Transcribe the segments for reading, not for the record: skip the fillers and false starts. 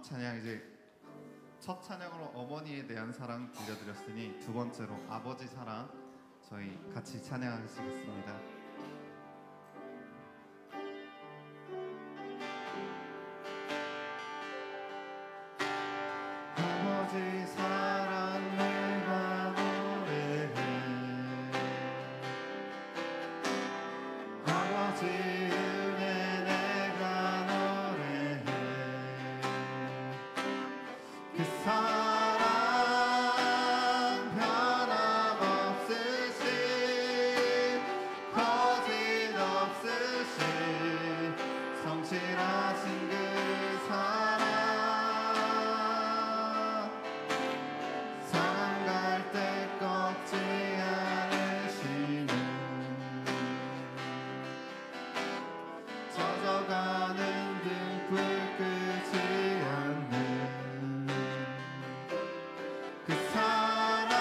찬양 이제 첫 찬양으로 어머니에 대한 사랑 들려드렸으니 두 번째로 아버지 사랑 저희 같이 찬양하시겠습니다. 아버지 사랑 내가 노래해 아버지 은혜 내가 노래해 그 사랑 변함없으신 거짓없으신 성실하신 그 사랑 상한 갈 때 꺾지 않으시는 젖어가는 등불 끄지 않는 그 사랑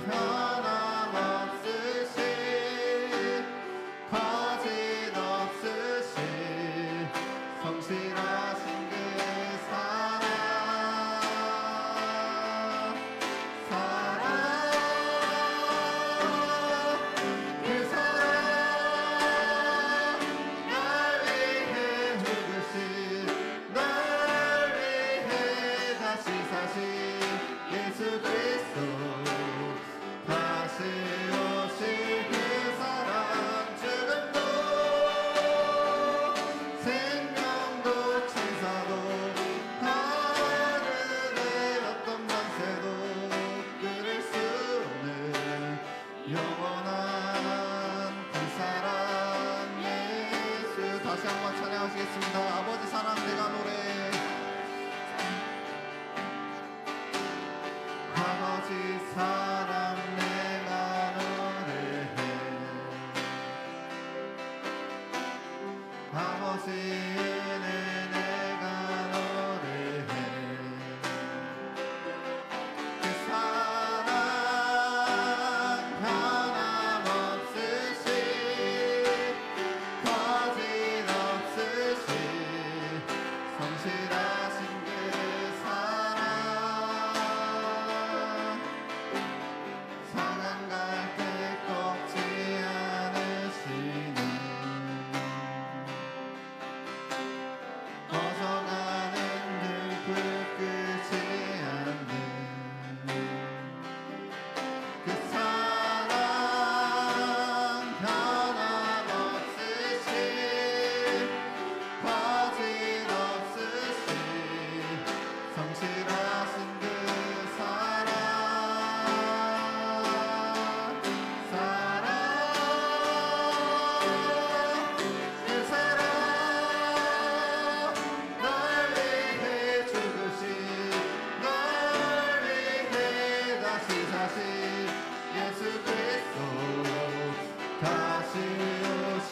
변함없으신 거짓없으신 성실하신 그 사랑 그 사랑 날 위해 죽으신 날 위해 다시 사신 예수 그리스도 다시 오실 그 사랑 죽음도 생명도 천사도 하늘의 어떤 만세도 끊을 수 없는 영원한 그 사랑 예수 다시 한번 찬양하시겠습니다. 아버지 사랑 내가 노래해 아버지 사랑 내가 노래해 아버지 은혜 내가 노래해 그 사랑 변함없으신 거짓없으신 성실하신 그 사랑 상한 갈 때 꺾지 않으시는 벗어가는 등불 끄지 않는 그 사랑 변함없으신 거짓없으신 성실하신 그 사랑 그 사랑 날 위해 죽으신 날 위해 다시 사신 예수 그리스도 다시 오실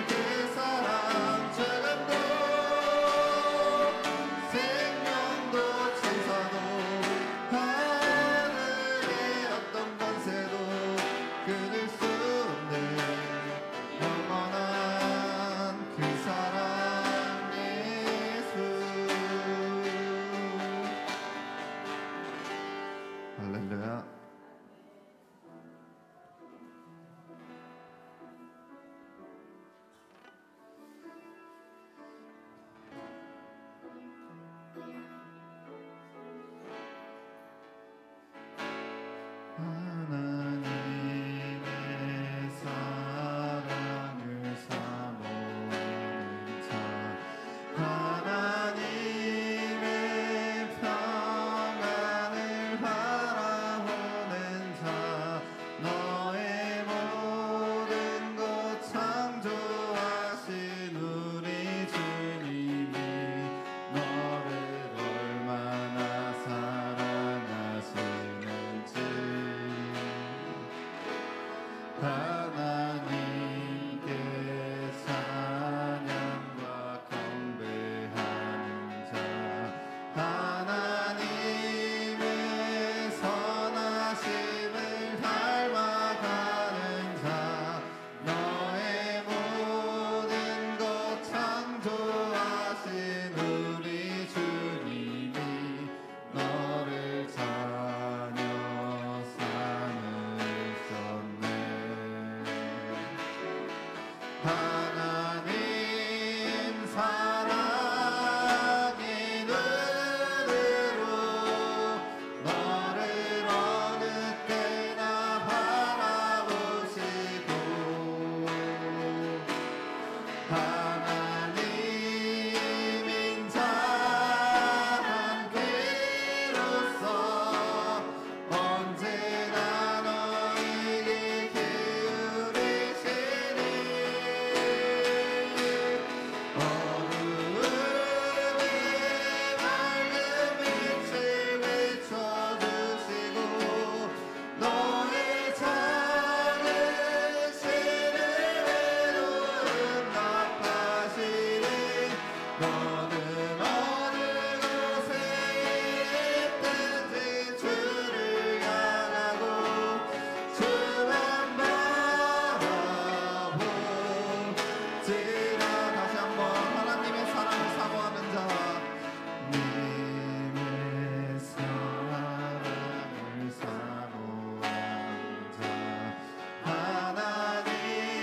그 사랑 죽음도 생명도 천사도 하늘의 어떤 권세도 끊을 수 없는 영원한 그 사랑 예수 할렐루야. 하나님의 사랑을 사모하는 자 하나님의 평안을 바라보는 자 너의 모든 것 창조하신 우리 주님이 너를 얼마나 사랑하시는지 하나님께 찬양과 경배하는 자 하나님의 선하심을 닮아가는 자 너의 모든 것 창조하신 우리 하나님 사랑의 눈으로 너를 어느 때나 바라보시고 하나님 인자한 귀로서 언제나 너에게 기울이시니 어두움에 맑은 빛을 비춰주시고 너의 작은 시를 외로움 답하시니 너는 어느 곳에 있든지 주를 향하고 주만 바라보지라. 다시 한번 하나님의 사랑을 사모하는 자 님의 사랑을 사모하는 자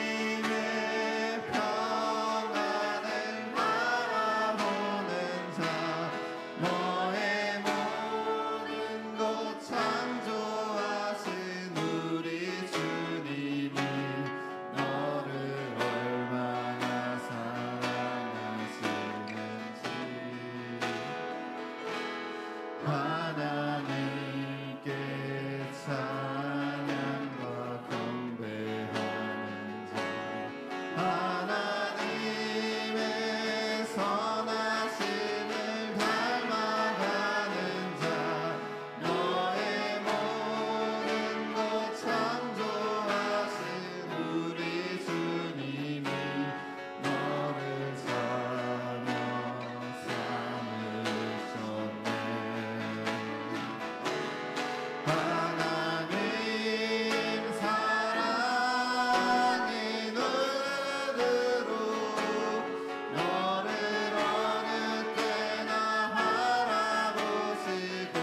하나님의 평안을 바라보는 자 너의 모든 것 창조하신 우리 주님이 너를 얼마나 사랑하시는지 하나님께 찬양과 경배하는 자 하나님의 선하심을 닮아가는 자 너의 모든 것 창조하신 우리 주님이 너를 사며 삼으셨네. 하나님 사랑의 눈으로 너를 어느 때나 바라보시고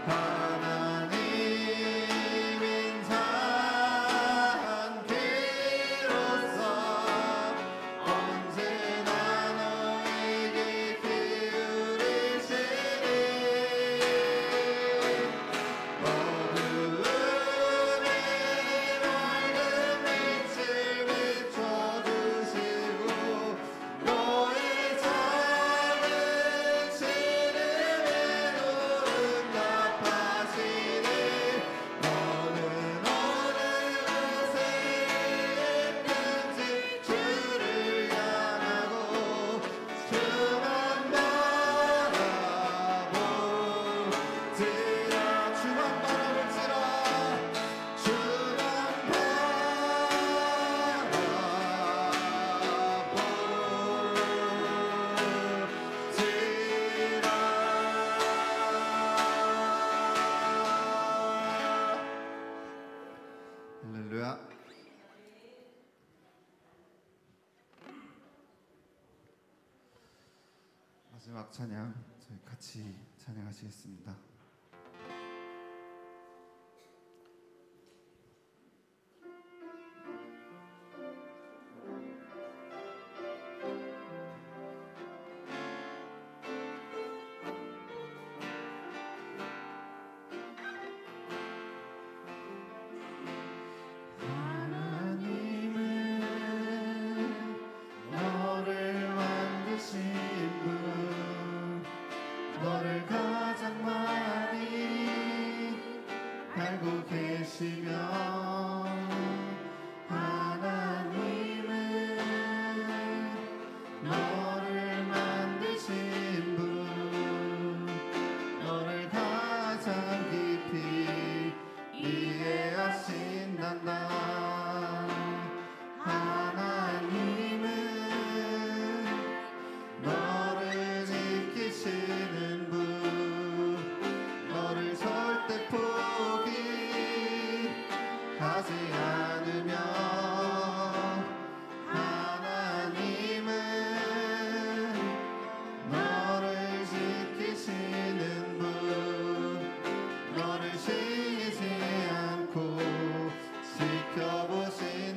하나님 인자한 귀로서 언제나 너에게 기울이시니 어두움에 맑은 빛을 비춰주시고 너의 작은 시를 외로움 답하시니 너는 어느 곳에 있든지 주를 향하고 주만 바라보지라. 주만 바라볼지라. 주만 바라볼지라. 할렐루야. 마지막 찬양 저희 같이 찬양하시겠습니다. 하나님은 너를 만드신 분 너를 가장 많이 알고 계시며 하나님은 너를 만드신 분 너를 가장 깊이 이해하신단다. 하나님은 너를 지키시는 분 너를 절대 포기하지 않으며 하나님은 너를 지키시는 분 너를 쉬지 않고 지켜보신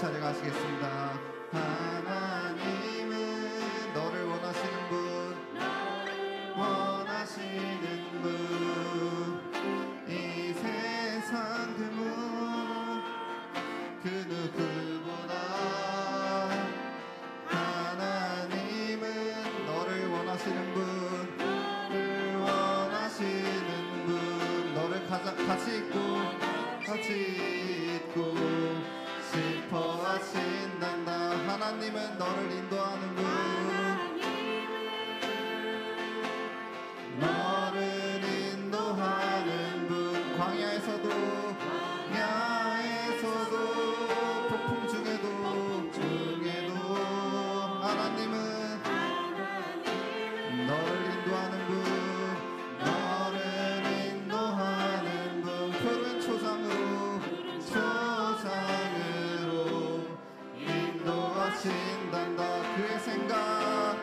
찬양하시겠습니다. 하나님은 너를 원하시는 분, 원하시는 분, 이 세상 그 누구보다 하나님은 너를 원하시는 분, 너를 같이 있고 싶어 하신단다. 하나님은 너를 인도하는 분, 너를 인도하는 분, 광야에서도 폭풍 중에도 하나님은 너를 인도하는 분, 푸른 초장으로 인도하신단다. 그의 생각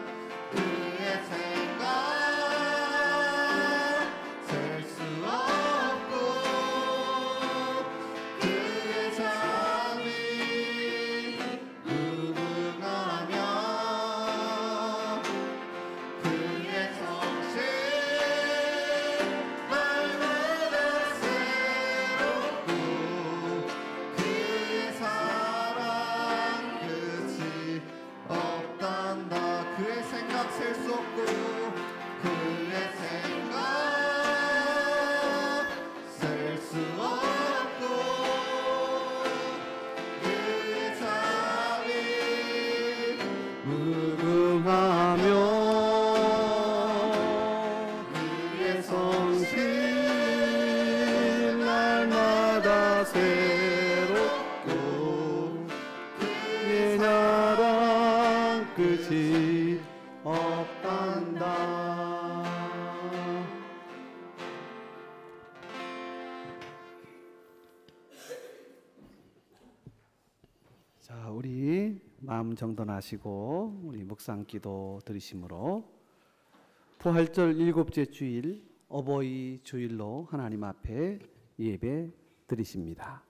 셀 수 없고, 그의 잠이 무궁하며 그의 성실 날마다 새롭고, 그의 사랑 끝이 없단다. 그의 생각 셀 수 없고, 그의 생각 셀 수 없고, 그의 잠이 무궁하며 그의 성실 날마다 새롭고, 그의 나라 끝이 없단다. 자, 우리 마음 정돈하시고 우리 묵상기도 드리심으로 부활절 7째 주일 어버이 주일로 하나님 앞에 예배 드리십니다.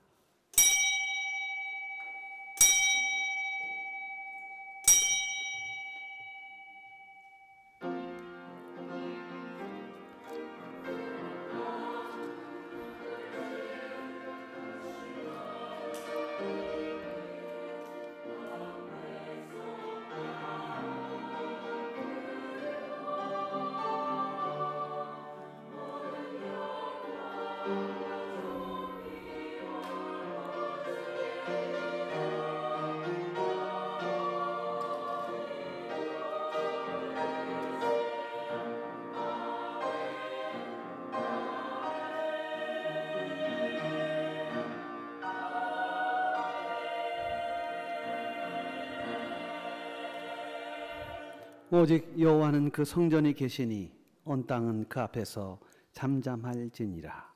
오직 여호와는 그 성전에 계시니 온 땅은 그 앞에서 잠잠할지니라.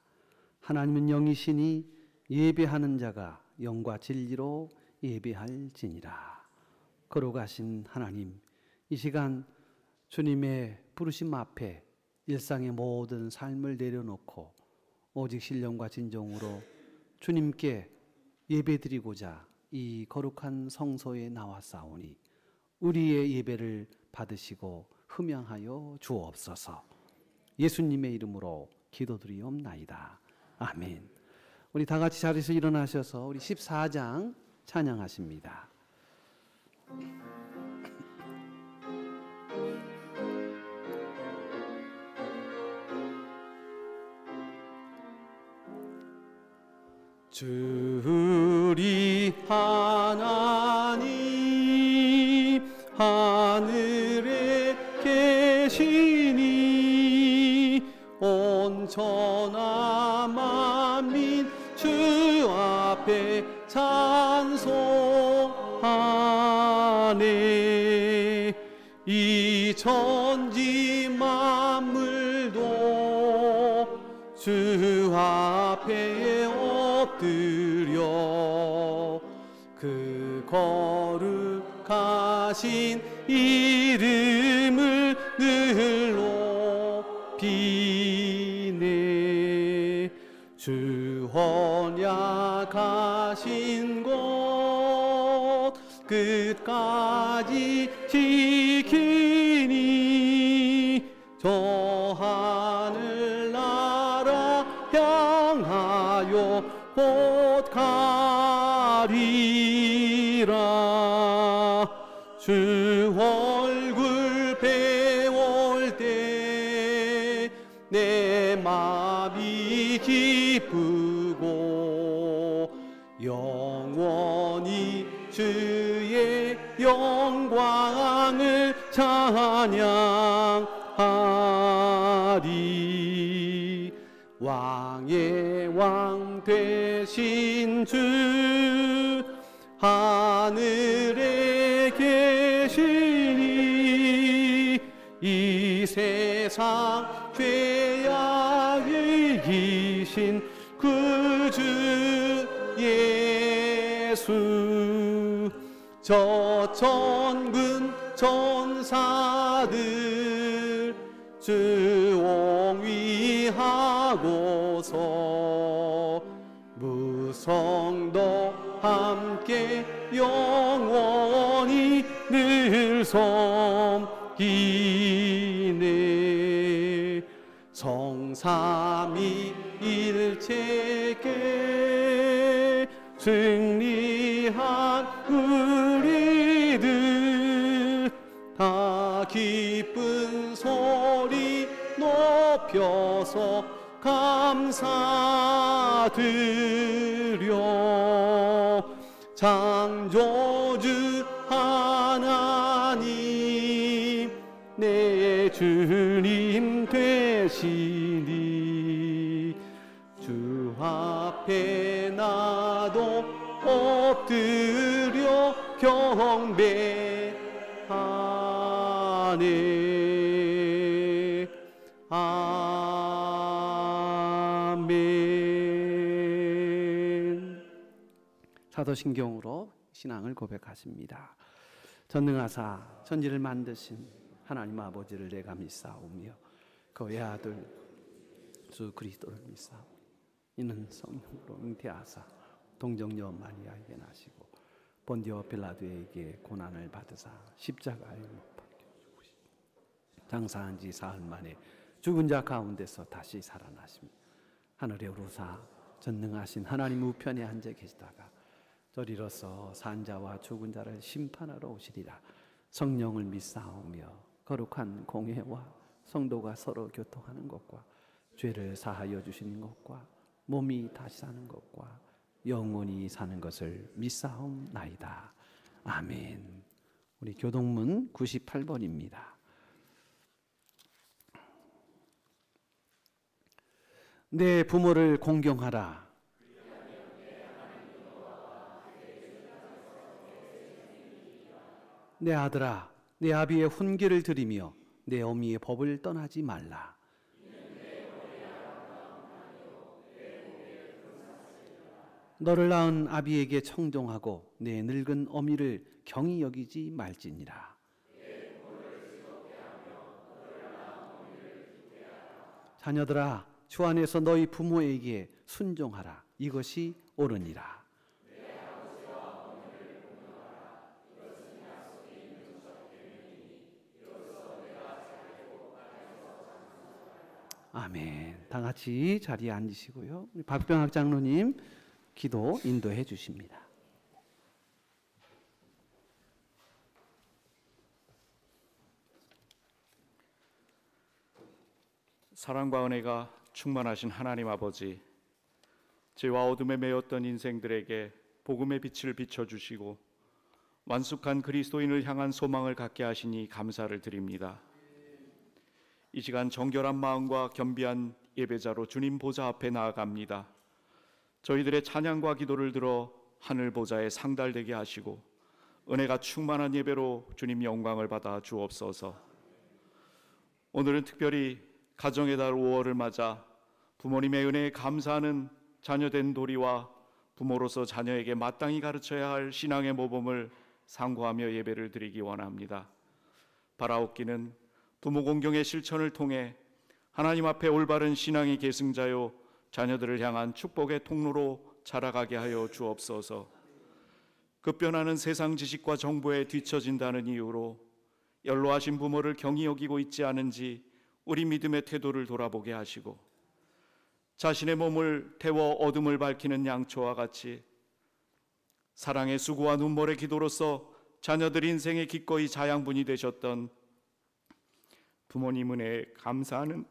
하나님은 영이시니 예배하는 자가 영과 진리로 예배할지니라. 거룩하신 하나님, 이 시간 주님의 부르심 앞에 일상의 모든 삶을 내려놓고 오직 신령과 진정으로 주님께 예배드리고자 이 거룩한 성소에 나왔사오니 우리의 예배를 받으시고 흠양하여 주옵소서. 예수님의 이름으로 기도드리옵나이다. 아멘. 우리 다 같이 자리에서 일어나셔서 우리 14장 찬양하십니다. 주리 하나님 하늘에 계시니 온 천하 만민 주 앞에 찬송하네. 이 천지 만물도 주 앞에 엎드려 그 거룩하신 이름을 늘 높이네. 주 언약하신 곳 끝까지 지키니 저 하늘나라 향하여 곧 가리라. 주 얼굴 배울 때 내 마음이 기쁘고 영원히 주의 영광을 찬양하리. 왕의 왕 되신 주 하늘에 계시니 이 세상 죄악을 이기신 그 주 예수. 저 천군 천사들 주 옹위하고서 무성도 함께 영원히 늘 섬기네. 성삼위 일체께 승리한 우리들 다 기쁜 소리 높여서 감사드려. 창조주 하나님 내 주님 되시니 주 앞에 나도 엎드려 경배하네. 아멘. 사도신경으로 신앙을 고백하십니다. 전능하사 천지를 만드신 하나님 아버지를 내가 믿사오며 그 외아들 주 그리스도를 믿사오니 이는 성령으로 잉태하사 동정녀 마리아에게 나시고 본디오 빌라도에게 고난을 받으사 십자가에 못 박혀 죽으시고 장사한 지 사흘 만에 죽은 자 가운데서 다시 살아나시며 하늘에 오르사 전능하신 하나님 우편에 앉아 계시다가 저리로서 산자와 죽은 자를 심판하러 오시리라. 성령을 믿사오며 거룩한 공회와 성도가 서로 교통하는 것과 죄를 사하여 주시는 것과 몸이 다시 사는 것과 영원히 사는 것을 믿사옵나이다. 아멘. 우리 교동문 98번입니다. 내 부모를 공경하라. 내 아들아, 내 아비의 훈계를 들이며 내 어미의 법을 떠나지 말라. 너를 낳은 아비에게 청종하고 내 늙은 어미를 경히 여기지 말지니라. 자녀들아, 주 안에서 너희 부모에게 순종하라. 이것이 옳으니라. 아멘. 다 같이 자리에 앉으시고요. 우리 박병학 장로님 기도 인도해 주십니다. 사랑과 은혜가 충만하신 하나님 아버지, 죄와 어둠에 매였던 인생들에게 복음의 빛을 비춰주시고 완숙한 그리스도인을 향한 소망을 갖게 하시니 감사를 드립니다. 이 시간 정결한 마음과 겸비한 예배자로 주님 보좌 앞에 나아갑니다. 저희들의 찬양과 기도를 들어 하늘 보좌에 상달되게 하시고 은혜가 충만한 예배로 주님 영광을 받아 주옵소서. 오늘은 특별히 가정의 달 5월을 맞아 부모님의 은혜에 감사하는 자녀된 도리와 부모로서 자녀에게 마땅히 가르쳐야 할 신앙의 모범을 상고하며 예배를 드리기 원합니다. 바라옵기는 부모 공경의 실천을 통해 하나님 앞에 올바른 신앙의 계승자요 자녀들을 향한 축복의 통로로 자라가게 하여 주옵소서. 급변하는 세상 지식과 정보에 뒤처진다는 이유로 연로하신 부모를 경히 여기고 있지 않은지 우리 믿음의 태도를 돌아보게 하시고, 자신의 몸을 태워 어둠을 밝히는 양초와 같이 사랑의 수고와 눈물의 기도로서 자녀들 인생의 기꺼이 자양분이 되셨던 부모님 은혜에 감사하는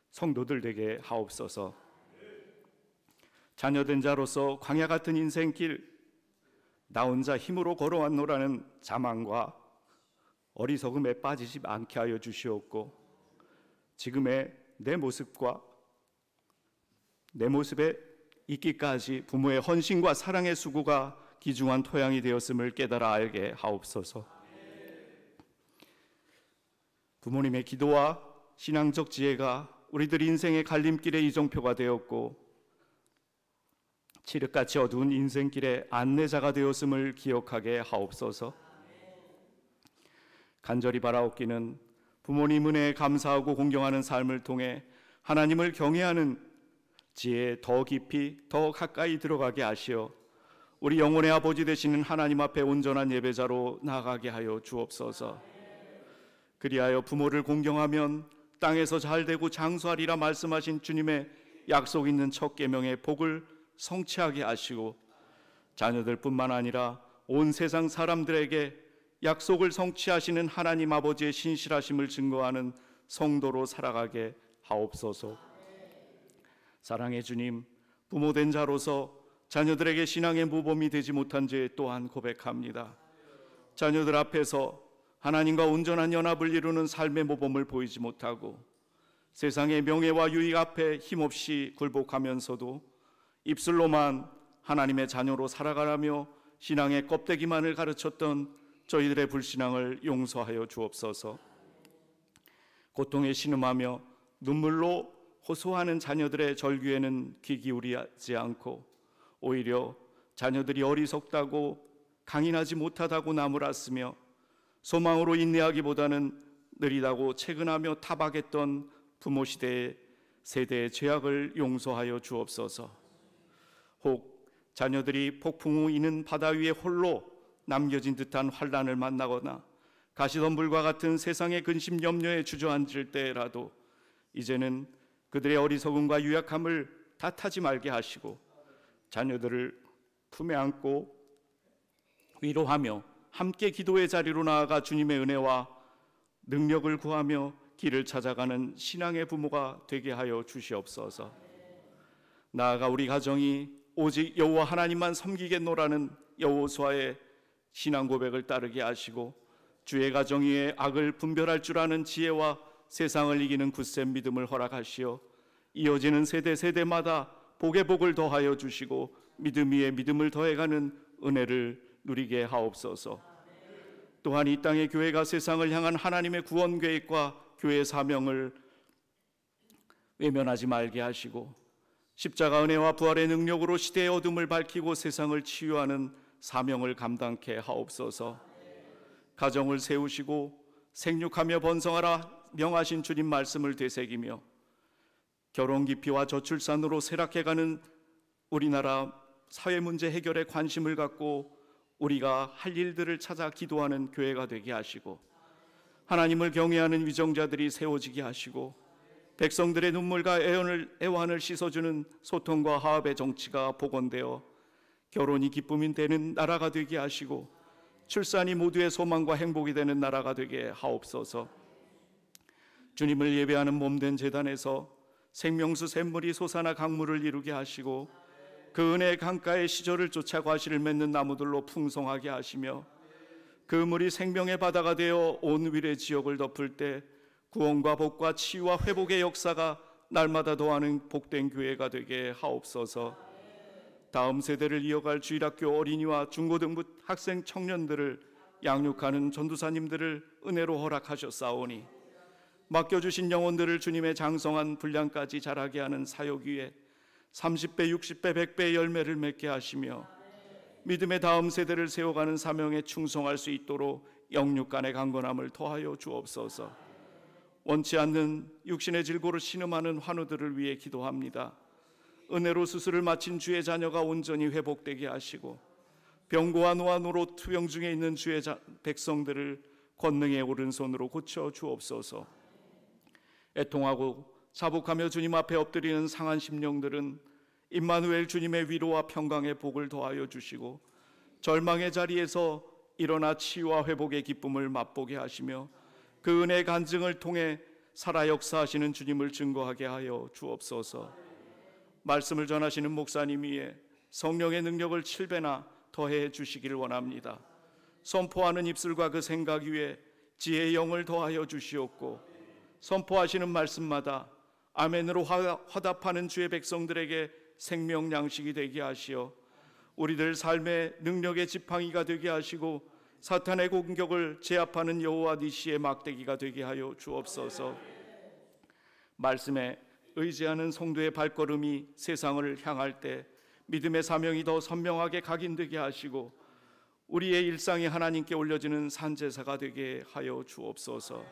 성도들 되게 하옵소서. 자녀된 자로서 광야 같은 인생길 나 혼자 힘으로 걸어왔노라는 자만과 어리석음에 빠지지 않게 하여 주시옵고, 지금의 내 모습과 내 모습에 있기까지 부모의 헌신과 사랑의 수고가 귀중한 토양이 되었음을 깨달아 알게 하옵소서. 부모님의 기도와 신앙적 지혜가 우리들 인생의 갈림길의 이정표가 되었고 칠흑같이 어두운 인생길의 안내자가 되었음을 기억하게 하옵소서. 간절히 바라옵기는 부모님 은혜에 감사하고 공경하는 삶을 통해 하나님을 경외하는 지혜에 더 깊이 더 가까이 들어가게 하시어 우리 영혼의 아버지 되시는 하나님 앞에 온전한 예배자로 나아가게 하여 주옵소서. 그리하여 부모를 공경하면 땅에서 잘되고 장수하리라 말씀하신 주님의 약속 있는 첫 계명의 복을 성취하게 하시고, 자녀들뿐만 아니라 온 세상 사람들에게 약속을 성취하시는 하나님 아버지의 신실하심을 증거하는 성도로 살아가게 하옵소서. 사랑의 주님, 부모된 자로서 자녀들에게 신앙의 모범이 되지 못한 죄 또한 고백합니다. 자녀들 앞에서 하나님과 온전한 연합을 이루는 삶의 모범을 보이지 못하고 세상의 명예와 유익 앞에 힘없이 굴복하면서도 입술로만 하나님의 자녀로 살아가라며 신앙의 껍데기만을 가르쳤던 저희들의 불신앙을 용서하여 주옵소서. 고통에 신음하며 눈물로 호소하는 자녀들의 절규에는 귀 기울이지 않고 오히려 자녀들이 어리석다고 강인하지 못하다고 나무랐으며 소망으로 인내하기보다는 느리다고 채근하며 타박했던 부모 시대의 세대의 죄악을 용서하여 주옵소서. 혹 자녀들이 폭풍 후 이는 바다 위에 홀로 남겨진 듯한 환난을 만나거나 가시덤불과 같은 세상의 근심 염려에 주저앉을 때라도 이제는 그들의 어리석음과 유약함을 탓하지 말게 하시고 자녀들을 품에 안고 위로하며 함께 기도의 자리로 나아가 주님의 은혜와 능력을 구하며 길을 찾아가는 신앙의 부모가 되게 하여 주시옵소서. 나아가 우리 가정이 오직 여호와 하나님만 섬기겠노라는 여호수아의 신앙 고백을 따르게 하시고 주의 가정 위에 악을 분별할 줄 아는 지혜와 세상을 이기는 굳센 믿음을 허락하시어 이어지는 세대마다 복의 복을 더하여 주시고 믿음 위에 믿음을 더해가는 은혜를 누리게 하옵소서. 또한 이 땅의 교회가 세상을 향한 하나님의 구원 계획과 교회의 사명을 외면하지 말게 하시고 십자가 은혜와 부활의 능력으로 시대의 어둠을 밝히고 세상을 치유하는 사명을 감당케 하옵소서. 가정을 세우시고 생육하며 번성하라 명하신 주님 말씀을 되새기며 결혼 기피와 저출산으로 쇠락해가는 우리나라 사회 문제 해결에 관심을 갖고 우리가 할 일들을 찾아 기도하는 교회가 되게 하시고 하나님을 경외하는 위정자들이 세워지게 하시고 백성들의 눈물과 애환을 씻어주는 소통과 화합의 정치가 복원되어 결혼이 기쁨이 되는 나라가 되게 하시고 출산이 모두의 소망과 행복이 되는 나라가 되게 하옵소서. 주님을 예배하는 몸된 제단에서 생명수 샘물이 솟아나 강물을 이루게 하시고 그 은혜의 강가의 시절을 쫓아 과실을 맺는 나무들로 풍성하게 하시며 그 물이 생명의 바다가 되어 온 위의 지역을 덮을 때 구원과 복과 치유와 회복의 역사가 날마다 더하는 복된 교회가 되게 하옵소서. 다음 세대를 이어갈 주일학교 어린이와 중고등부 학생 청년들을 양육하는 전도사님들을 은혜로 허락하셨사오니 맡겨주신 영혼들을 주님의 장성한 분량까지 자라게 하는 사역 위에 30배, 60배, 100배의 열매를 맺게 하시며 믿음의 다음 세대를 세워가는 사명에 충성할 수 있도록 영육간의 강건함을 더하여 주옵소서. 원치 않는 육신의 질고를 신음하는 환우들을 위해 기도합니다. 은혜로 수술을 마친 주의 자녀가 온전히 회복되게 하시고 병고와 노안으로 투병 중에 있는 주의 백성들을 권능의 오른손으로 고쳐 주옵소서. 애통하고 자복하며 주님 앞에 엎드리는 상한 심령들은 임마누엘 주님의 위로와 평강의 복을 더하여 주시고 절망의 자리에서 일어나 치유와 회복의 기쁨을 맛보게 하시며 그 은혜의 간증을 통해 살아 역사하시는 주님을 증거하게 하여 주옵소서. 말씀을 전하시는 목사님 위에 성령의 능력을 7배나 더해 주시기를 원합니다. 선포하는 입술과 그 생각 위에 지혜의 영을 더하여 주시옵고 선포하시는 말씀마다 아멘으로 화답하는 주의 백성들에게 생명 양식이 되게 하시어 우리들 삶의 능력의 지팡이가 되게 하시고 사탄의 공격을 제압하는 여호와 니시의 막대기가 되게 하여 주옵소서. 말씀에 의지하는 성도의 발걸음이 세상을 향할 때 믿음의 사명이 더 선명하게 각인되게 하시고 우리의 일상이 하나님께 올려지는 산제사가 되게 하여 주옵소서.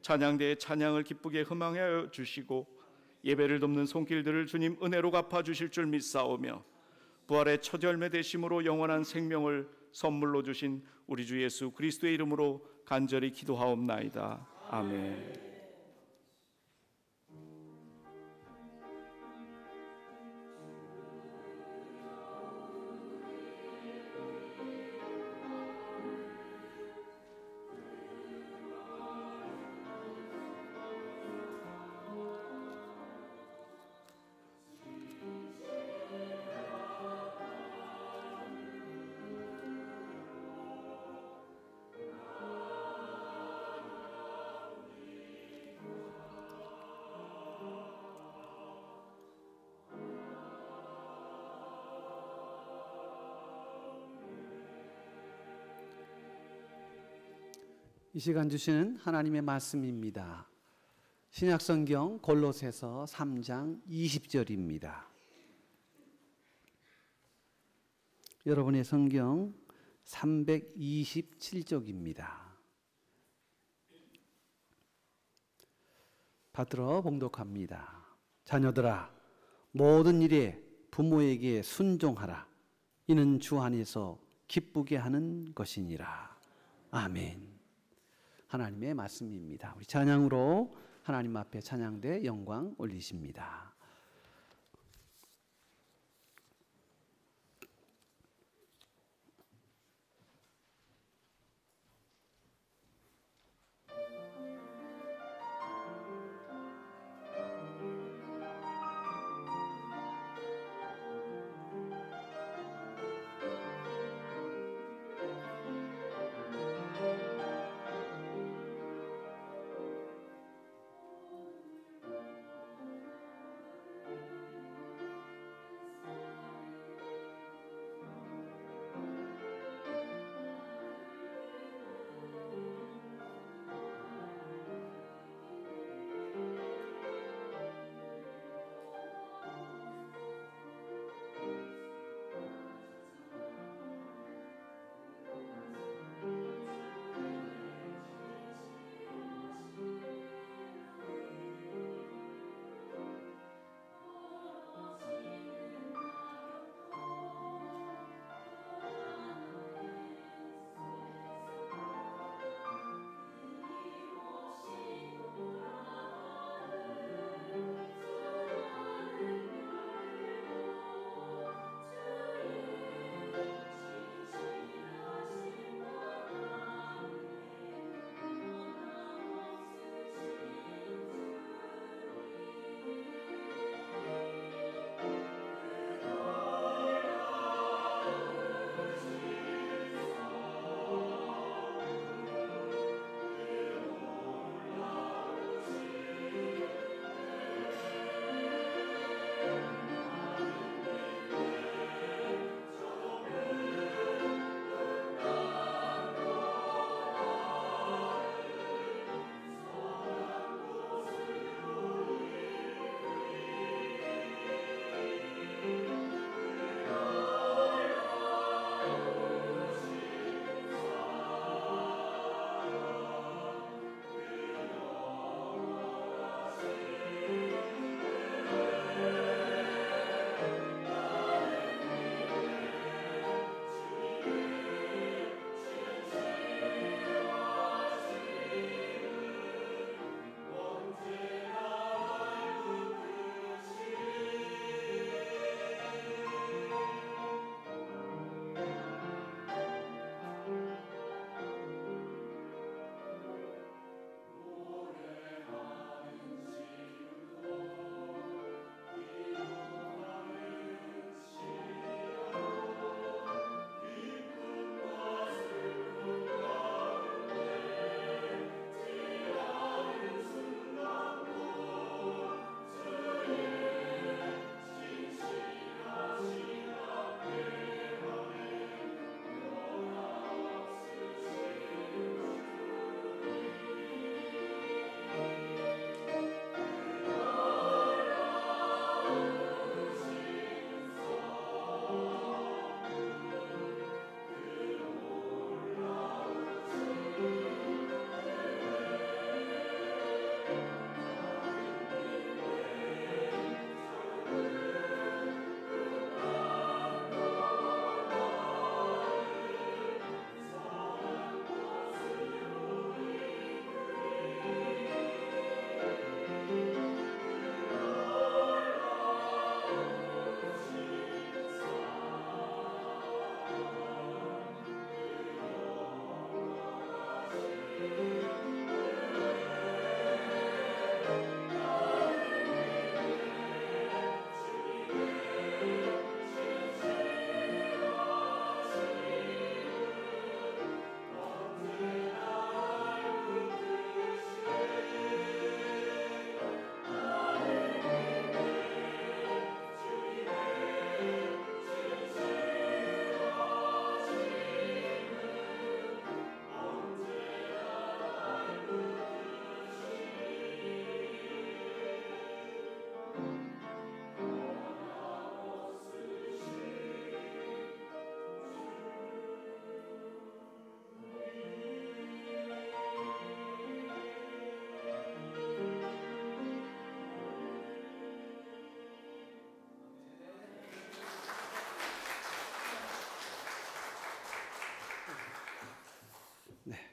찬양대의 찬양을 기쁘게 흥망하여 주시고 예배를 돕는 손길들을 주님 은혜로 갚아주실 줄 믿사오며 부활의 첫 열매 되심으로 영원한 생명을 선물로 주신 우리 주 예수 그리스도의 이름으로 간절히 기도하옵나이다. 아멘. 이 시간 주시는 하나님의 말씀입니다. 신약성경 골로새서 3장 20절입니다. 여러분의 성경 327쪽입니다. 받들어 봉독합니다. 자녀들아, 모든 일에 부모에게 순종하라. 이는 주 안에서 기쁘게 하는 것이니라. 아멘. 하나님의 말씀입니다. 우리 찬양으로 하나님 앞에 찬양대 영광 올리십니다.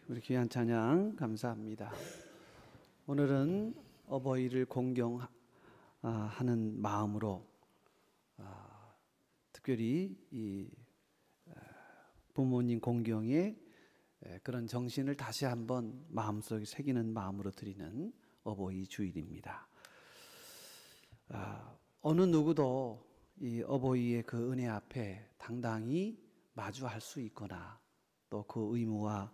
우리 귀한 찬양 감사합니다. 오늘은 어버이를 공경하는 마음으로 특별히 이 부모님 공경의 그런 정신을 다시 한번 마음속에 새기는 마음으로 드리는 어버이 주일입니다. 어느 누구도 이 어버이의 그 은혜 앞에 당당히 마주할 수 있거나 또 그 의무와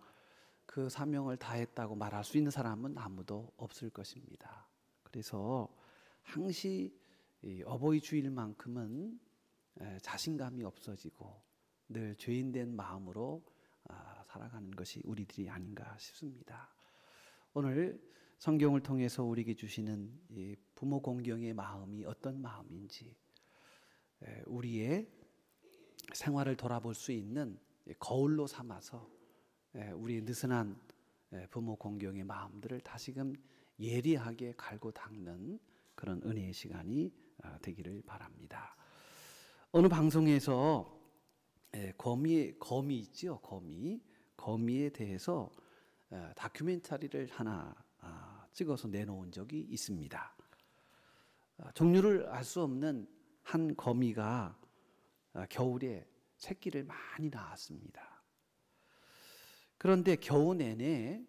그 사명을 다했다고 말할 수 있는 사람은 아무도 없을 것입니다. 그래서 항시 이 어버이 주일만큼은 자신감이 없어지고 늘 죄인된 마음으로 살아가는 것이 우리들이 아닌가 싶습니다. 오늘 성경을 통해서 우리에게 주시는 이 부모 공경의 마음이 어떤 마음인지 우리의 생활을 돌아볼 수 있는 거울로 삼아서 우리의 느슨한 부모 공경의 마음들을 다시금 예리하게 갈고 닦는 그런 은혜의 시간이 되기를 바랍니다. 어느 방송에서 거미 있죠, 거미에 대해서 다큐멘터리를 하나 찍어서 내놓은 적이 있습니다. 종류를 알 수 없는 한 거미가 겨울에 새끼를 많이 낳았습니다. 그런데 겨우 내내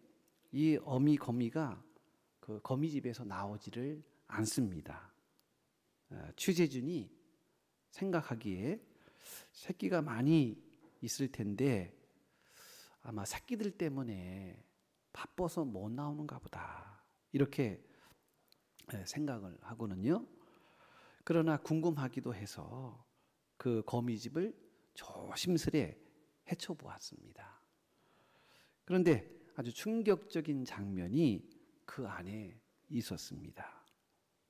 이 어미 거미가 그 거미집에서 나오지를 않습니다. 취재진이 생각하기에 새끼가 많이 있을 텐데 아마 새끼들 때문에 바빠서 못 나오는가 보다 이렇게 생각을 하고는요. 그러나 궁금하기도 해서 그 거미집을 조심스레 헤쳐보았습니다. 그런데 아주 충격적인 장면이 그 안에 있었습니다.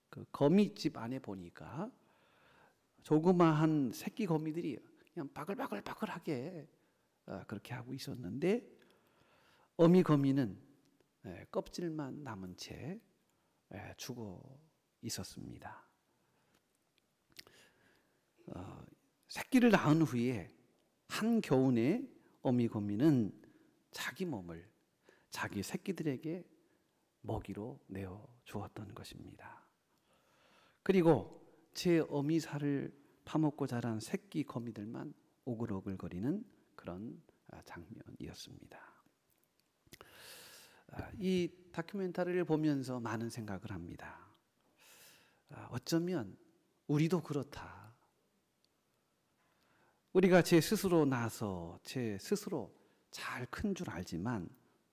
그 거미집 안에 보니까 조그마한 새끼 거미들이 그냥 바글바글바글하게 그렇게 하고 있었는데 어미 거미는 껍질만 남은 채 죽어 있었습니다. 새끼를 낳은 후에 한겨우내 어미 거미는 자기 몸을 자기 새끼들에게 먹이로 내어 주었던 것입니다. 그리고 제 어미살을 파먹고 자란 새끼 거미들만 오글오글거리는 그런 장면이었습니다. 이 다큐멘터리를 보면서 많은 생각을 합니다. 어쩌면 우리도 그렇다. 우리가 제 스스로 나서 제 스스로 잘 큰 줄 알지만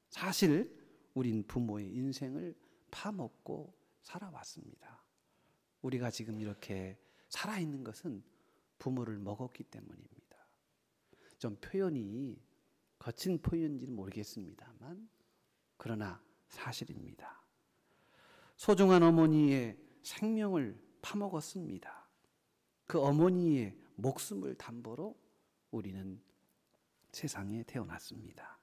사실 우린 부모의 인생을 파먹고 살아왔습니다. 우리가 지금 이렇게 살아있는 것은 부모를 먹었기 때문입니다. 좀 표현이 거친 표현인지는 모르겠습니다만 그러나 사실입니다. 소중한 어머니의 생명을 파먹었습니다. 그 어머니의 목숨을 담보로 우리는 세상에 태어났습니다.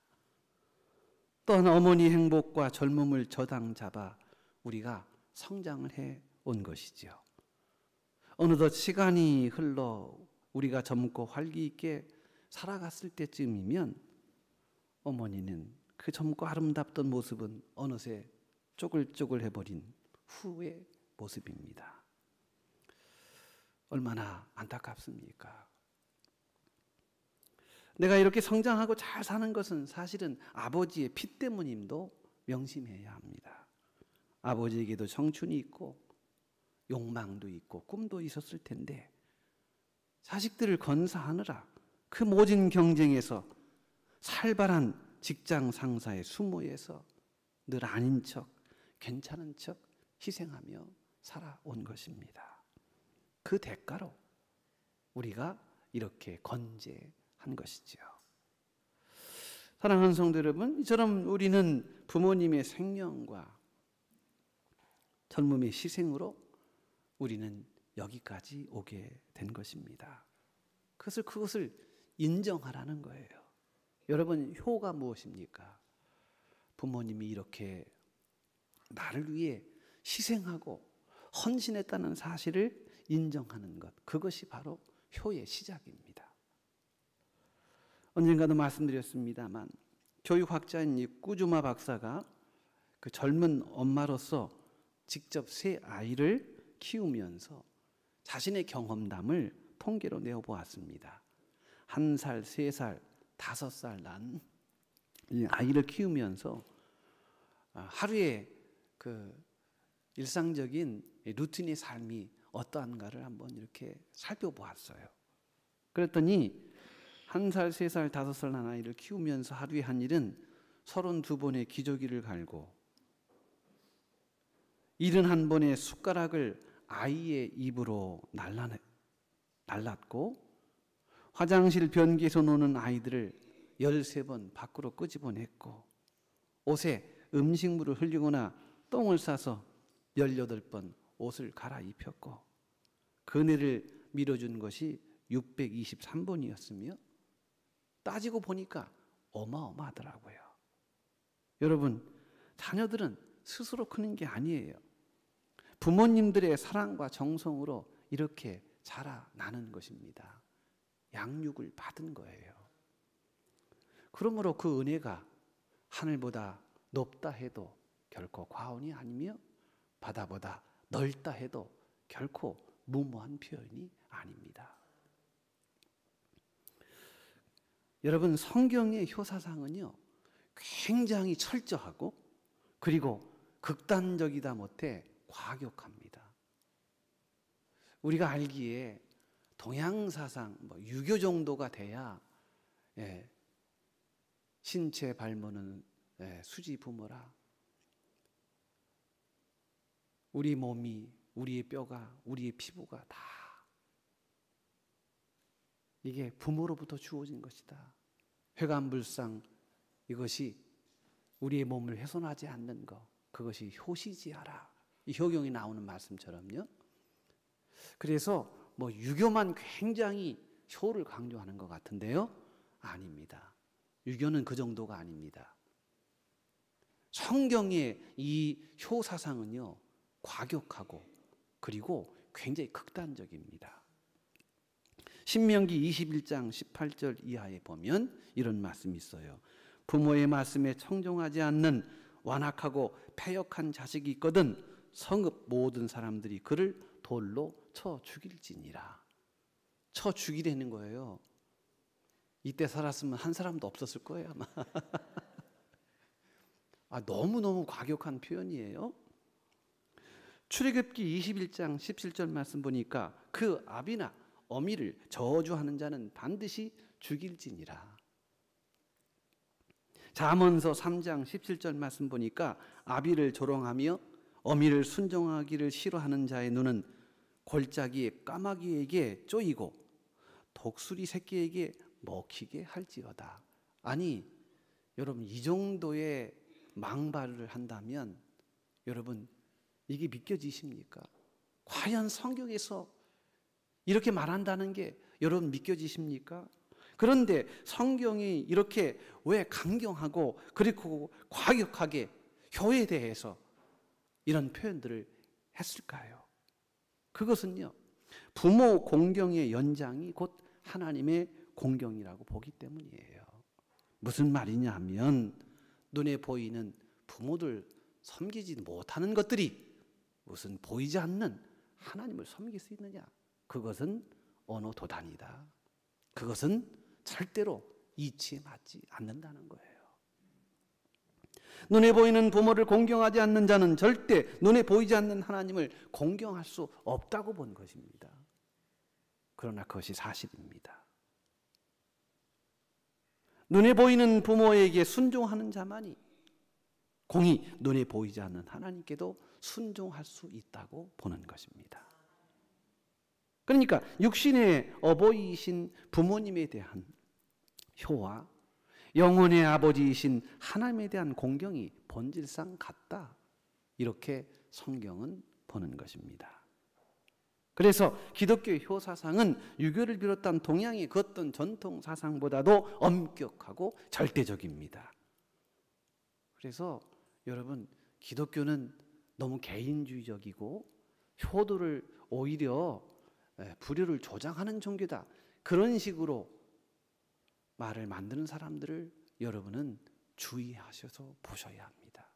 또한 어머니 행복과 젊음을 저당 잡아 우리가 성장을 해 온 것이죠. 어느덧 시간이 흘러 우리가 젊고 활기 있게 살아갔을 때쯤이면 어머니는 그 젊고 아름답던 모습은 어느새 쪼글쪼글해버린 후의 모습입니다. 얼마나 안타깝습니까? 내가 이렇게 성장하고 잘 사는 것은 사실은 아버지의 피 때문임도 명심해야 합니다. 아버지에게도 청춘이 있고 욕망도 있고 꿈도 있었을 텐데 자식들을 건사하느라 그 모진 경쟁에서 살벌한 직장 상사의 수모에서 늘 아닌 척, 괜찮은 척 희생하며 살아온 것입니다. 그 대가로 우리가 이렇게 건재한 것이죠. 사랑하는 성도 여러분, 이처럼 우리는 부모님의 생명과 젊음의 희생으로 우리는 여기까지 오게 된 것입니다. 그것을 인정하라는 거예요. 여러분, 효가 무엇입니까? 부모님이 이렇게 나를 위해 희생하고 헌신했다는 사실을 인정하는 것, 그것이 바로 효의 시작입니다. 언젠가도 말씀드렸습니다만 교육학자인 이 꾸주마 박사가 그 젊은 엄마로서 직접 세 아이를 키우면서 자신의 경험담을 통계로 내어보았습니다. 1살, 3살, 5살 난 이 아이를 키우면서 하루에 그 일상적인 루틴의 삶이 어떠한가를 한번 이렇게 살펴보았어요. 그랬더니 1살, 3살, 5살 난 아이를 키우면서 하루에 한 일은 32번의 기저귀를 갈고 71번의 숟가락을 아이의 입으로 날랐고 화장실 변기에서 노는 아이들을 13번 밖으로 끄집어냈고 옷에 음식물을 흘리거나 똥을 싸서 18번 옷을 갈아입혔고 그네를 밀어준 것이 623번이었으며 따지고 보니까 어마어마하더라고요. 여러분, 자녀들은 스스로 크는 게 아니에요. 부모님들의 사랑과 정성으로 이렇게 자라나는 것입니다. 양육을 받은 거예요. 그러므로 그 은혜가 하늘보다 높다 해도 결코 과언이 아니며 바다보다 넓다 해도 결코 무모한 표현이 아닙니다. 여러분, 성경의 효사상은요 굉장히 철저하고 그리고 극단적이다 못해 과격합니다. 우리가 알기에 동양 사상, 유교 정도가 돼야 신체 발모는 수지 부모라. 우리 몸이, 우리의 뼈가, 우리의 피부가 다 이게 부모로부터 주어진 것이다. 회관불상 이것이 우리의 몸을 훼손하지 않는 것, 그것이 효시지하라. 이 효경에 나오는 말씀처럼요. 그래서 유교만 굉장히 효를 강조하는 것 같은데요. 아닙니다. 유교는 그 정도가 아닙니다. 성경의 이 효사상은요 과격하고 그리고 굉장히 극단적입니다. 신명기 21장 18절 이하에 보면 이런 말씀이 있어요. 부모의 말씀에 청종하지 않는 완악하고 패역한 자식이 있거든 성읍 모든 사람들이 그를 돌로 쳐 죽일지니라. 쳐 죽이라는 거예요. 이때 살았으면 한 사람도 없었을 거예요 아마. 너무너무 과격한 표현이에요. 출애굽기 21장 17절 말씀 보니까 그 아비나 어미를 저주하는 자는 반드시 죽일지니라. 잠언서 3장 17절 말씀 보니까 아비를 조롱하며 어미를 순종하기를 싫어하는 자의 눈은 골짜기의 까마귀에게 쪼이고 독수리 새끼에게 먹히게 할지어다. 아니 여러분, 이 정도의 망발을 한다면 여러분 이게 믿겨지십니까? 과연 성경에서 이렇게 말한다는 게 여러분 믿겨지십니까? 그런데 성경이 이렇게 왜 강경하고 그리고 과격하게 효에 대해서 이런 표현들을 했을까요? 그것은요 부모 공경의 연장이 곧 하나님의 공경이라고 보기 때문이에요. 무슨 말이냐 하면 눈에 보이는 부모들 섬기지 못하는 것들이 무슨 보이지 않는 하나님을 섬길 수 있느냐? 그것은 어느 도단이다. 그것은 절대로 이치에 맞지 않는다는 거예요. 눈에 보이는 부모를 공경하지 않는 자는 절대 눈에 보이지 않는 하나님을 공경할 수 없다고 본 것입니다. 그러나 그것이 사실입니다. 눈에 보이는 부모에게 순종하는 자만이 공히 눈에 보이지 않는 하나님께도 순종할 수 있다고 보는 것입니다. 그러니까 육신의 어버이이신 부모님에 대한 효와 영혼의 아버지이신 하나님에 대한 공경이 본질상 같다. 이렇게 성경은 보는 것입니다. 그래서 기독교의 효사상은 유교를 비롯한 동양의 그 어떤 전통 사상보다도 엄격하고 절대적입니다. 그래서 여러분, 기독교는 너무 개인주의적이고 효도를 오히려 불효를 조장하는 종교다. 그런 식으로 말을 만드는 사람들을 여러분은 주의하셔서 보셔야 합니다.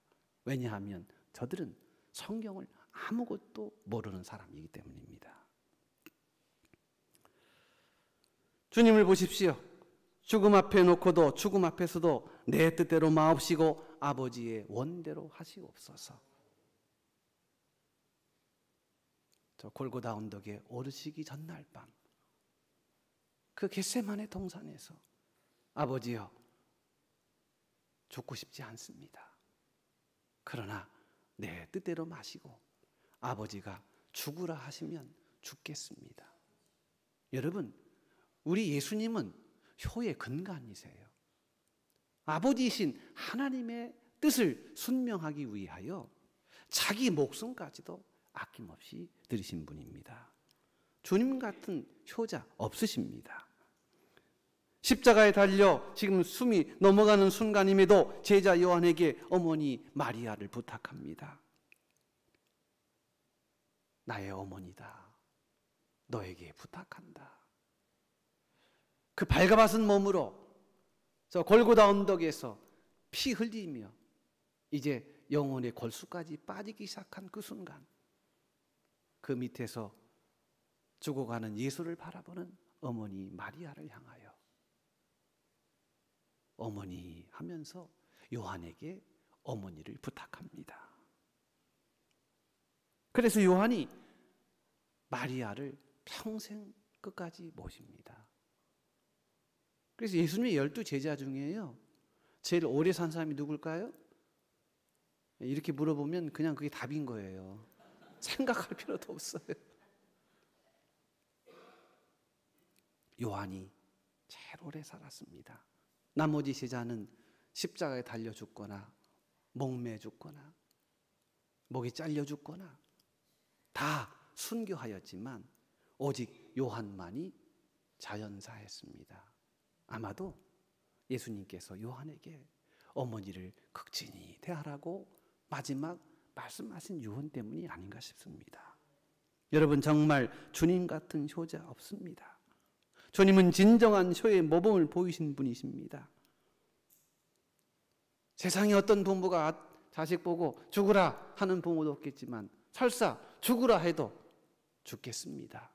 왜냐하면 저들은 성경을 아무것도 모르는 사람이기 때문입니다. 주님을 보십시오. 죽음 앞에 놓고도 죽음 앞에서도 내 뜻대로 마옵시고 아버지의 원대로 하시옵소서. 저 골고다 언덕에 오르시기 전날 밤 그 겟세마네 동산에서 아버지여, 죽고 싶지 않습니다. 그러나 내 뜻대로 마시고 아버지가 죽으라 하시면 죽겠습니다. 여러분, 우리 예수님은 효의 근간이세요. 아버지이신 하나님의 뜻을 순명하기 위하여 자기 목숨까지도 아낌없이 들이신 분입니다. 주님 같은 효자 없으십니다. 십자가에 달려 지금 숨이 넘어가는 순간임에도 제자 요한에게 어머니 마리아를 부탁합니다. 나의 어머니다. 너에게 부탁한다. 그 발가벗은 몸으로 저 골고다 언덕에서 피 흘리며 이제 영혼의 골수까지 빠지기 시작한 그 순간, 그 밑에서 죽어가는 예수를 바라보는 어머니 마리아를 향하여 어머니 하면서 요한에게 어머니를 부탁합니다. 그래서 요한이 마리아를 평생 끝까지 모십니다. 그래서 예수님의 12 제자 중에요, 제일 오래 산 사람이 누굴까요? 이렇게 물어보면 그냥 그게 답인 거예요. 생각할 필요도 없어요. 요한이 제일 오래 살았습니다. 나머지 제자는 십자가에 달려 죽거나 목매 죽거나 목이 잘려 죽거나 다 순교하였지만 오직 요한만이 자연사했습니다. 아마도 예수님께서 요한에게 어머니를 극진히 대하라고 마지막 말씀하신 유언 때문이 아닌가 싶습니다. 여러분, 정말 주님 같은 효자 없습니다. 주님은 진정한 효의 모범을 보이신 분이십니다. 세상에 어떤 부모가 자식 보고 죽으라 하는 부모도 없겠지만 설사 죽으라 해도 죽겠습니다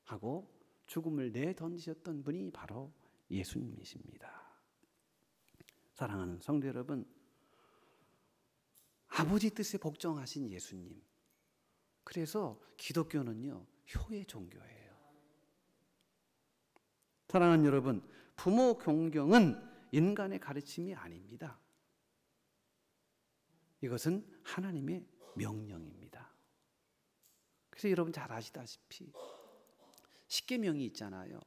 하고 죽음을 내던지셨던 분이 바로 예수님이십니다. 사랑하는 성도 여러분, 아버지 뜻에 복종하신 예수님, 그래서 기독교는요 효의 종교예요. 사랑하는 여러분, 부모 존경은 인간의 가르침이 아닙니다. 이것은 하나님의 명령입니다. 그래서 여러분 잘 아시다시피 십계명이 있잖아요.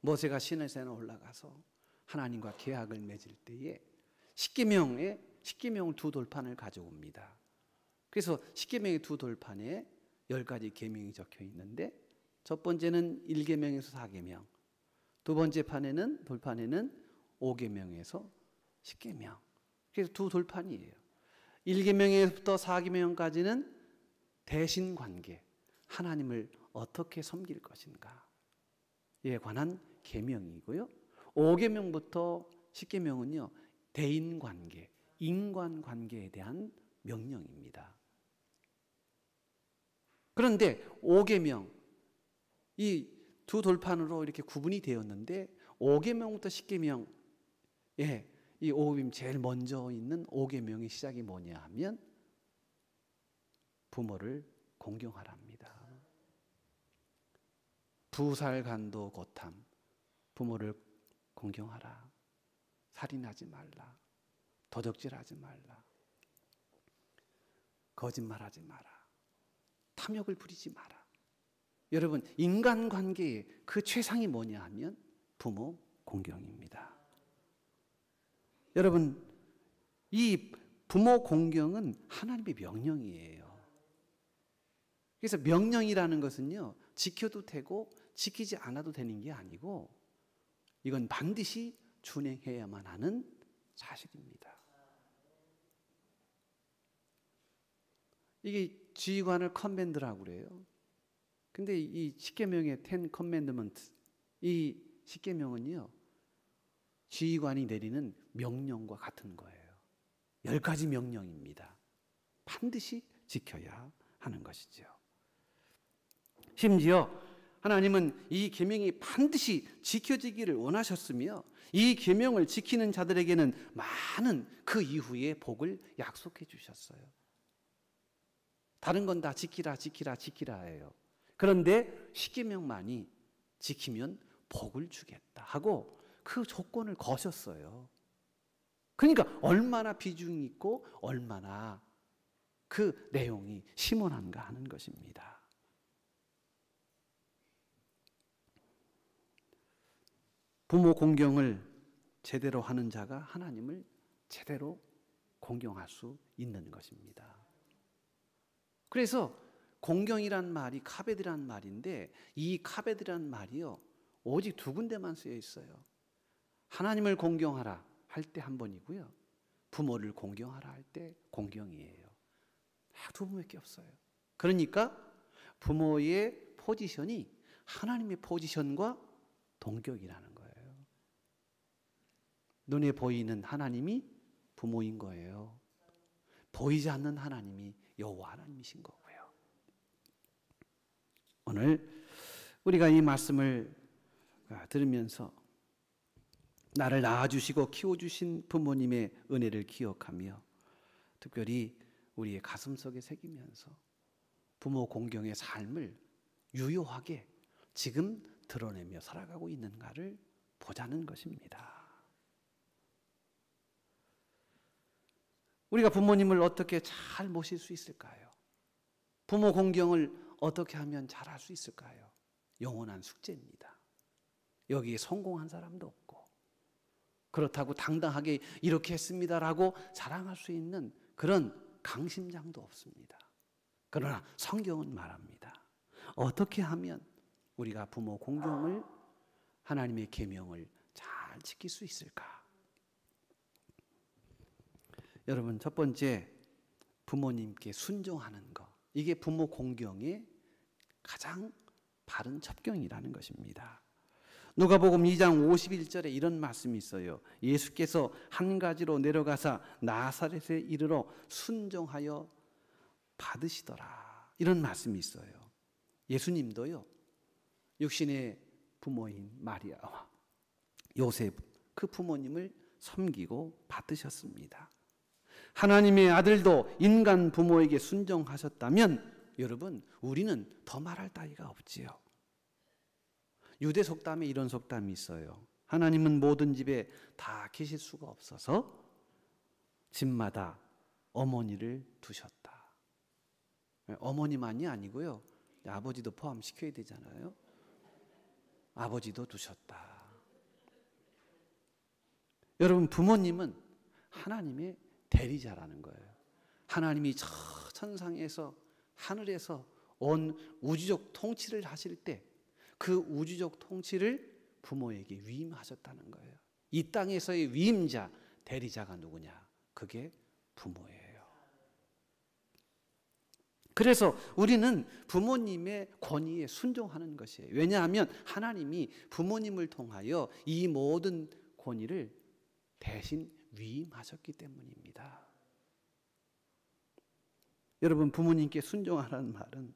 모세가 시내산에 올라가서 하나님과 계약을 맺을 때에 십계명을 두 돌판을 가져옵니다. 그래서 십계명의 두 돌판에 10가지 계명이 적혀 있는데, 첫 번째는 1계명에서 4계명, 두 번째 돌판에는 5계명에서 10계명. 그래서 두 돌판이에요. 1계명에서부터 4계명까지는 대신 관계, 하나님을 어떻게 섬길 것인가에 관한 계명이고요. 5계명부터 10계명은요 대인 관계, 인간 관계에 대한 명령입니다. 그런데 5계명, 이 두 돌판으로 이렇게 구분이 되었는데 5계명부터 10계명, 이 5계명 제일 먼저 있는 5계명의 시작이 뭐냐 하면 부모를 공경하랍니다. 부살간도 고탐, 부모를 공경하라. 살인하지 말라. 도적질하지 말라. 거짓말하지 마라. 탐욕을 부리지 마라. 여러분, 인간관계의 그 최상이 뭐냐 하면 부모 공경입니다. 여러분, 이 부모 공경은 하나님의 명령이에요. 그래서 명령이라는 것은요 지켜도 되고 지키지 않아도 되는 게 아니고 이건 반드시 준행해야만 하는 사실입니다. 이게 지휘관을 커맨드라고 그래요. 근데 이 10계명의 10 commandments, 이 10계명은요 지휘관이 내리는 명령과 같은 거예요. 10가지 명령입니다. 반드시 지켜야 하는 것이죠. 심지어 하나님은 이 계명이 반드시 지켜지기를 원하셨으며 이 계명을 지키는 자들에게는 많은 그 이후의 복을 약속해 주셨어요. 다른 건 다 지키라 지키라 지키라 해요. 그런데 십계명만이 지키면 복을 주겠다 하고 그 조건을 거셨어요. 그러니까 얼마나 비중이 있고 얼마나 그 내용이 심오한가 하는 것입니다. 부모 공경을 제대로 하는 자가 하나님을 제대로 공경할 수 있는 것입니다. 그래서 공경이란 말이 카베드란 말인데 이 카베드란 말이요 오직 두 군데만 쓰여 있어요. 하나님을 공경하라 할 때 한 번이고요. 부모를 공경하라 할 때 공경이에요. 두 번밖에 없어요. 그러니까 부모의 포지션이 하나님의 포지션과 동격이라는 거예요. 눈에 보이는 하나님이 부모인 거예요. 보이지 않는 하나님이 여호와 하나님이신 거고요. 오늘 우리가 이 말씀을 들으면서 나를 낳아주시고 키워주신 부모님의 은혜를 기억하며 특별히 우리의 가슴속에 새기면서 부모 공경의 삶을 유효하게 지금 드러내며 살아가고 있는가를 보자는 것입니다. 우리가 부모님을 어떻게 잘 모실 수 있을까요? 부모 공경을 어떻게 하면 잘할 수 있을까요? 영원한 숙제입니다. 여기에 성공한 사람도 없고 그렇다고 당당하게 이렇게 했습니다라고 자랑할 수 있는 그런 강심장도 없습니다. 그러나 성경은 말합니다. 어떻게 하면 우리가 부모 공경을 하나님의 계명을 잘 지킬 수 있을까? 여러분 첫 번째 부모님께 순종하는 것 이게 부모 공경의 가장 바른 첩경이라는 것입니다. 누가복음 2장 51절에 이런 말씀이 있어요. 예수께서 한 가지로 내려가사 나사렛에 이르러 순종하여 받으시더라. 이런 말씀이 있어요. 예수님도요. 육신의 부모인 마리아와 요셉 그 부모님을 섬기고 받으셨습니다. 하나님의 아들도 인간 부모에게 순종하셨다면 여러분 우리는 더 말할 따위가 없지요. 유대 속담에 이런 속담이 있어요. 하나님은 모든 집에 다 계실 수가 없어서 집마다 어머니를 두셨다. 어머니만이 아니고요. 아버지도 포함시켜야 되잖아요. 아버지도 두셨다. 여러분 부모님은 하나님의 대리자라는 거예요. 하나님이 저 천상에서 하늘에서 온 우주적 통치를 하실 때 그 우주적 통치를 부모에게 위임하셨다는 거예요. 이 땅에서의 위임자, 대리자가 누구냐? 그게 부모예요. 그래서 우리는 부모님의 권위에 순종하는 것이에요. 왜냐하면 하나님이 부모님을 통하여 이 모든 권위를 대신 위임하셨기 때문입니다. 여러분 부모님께 순종하라는 말은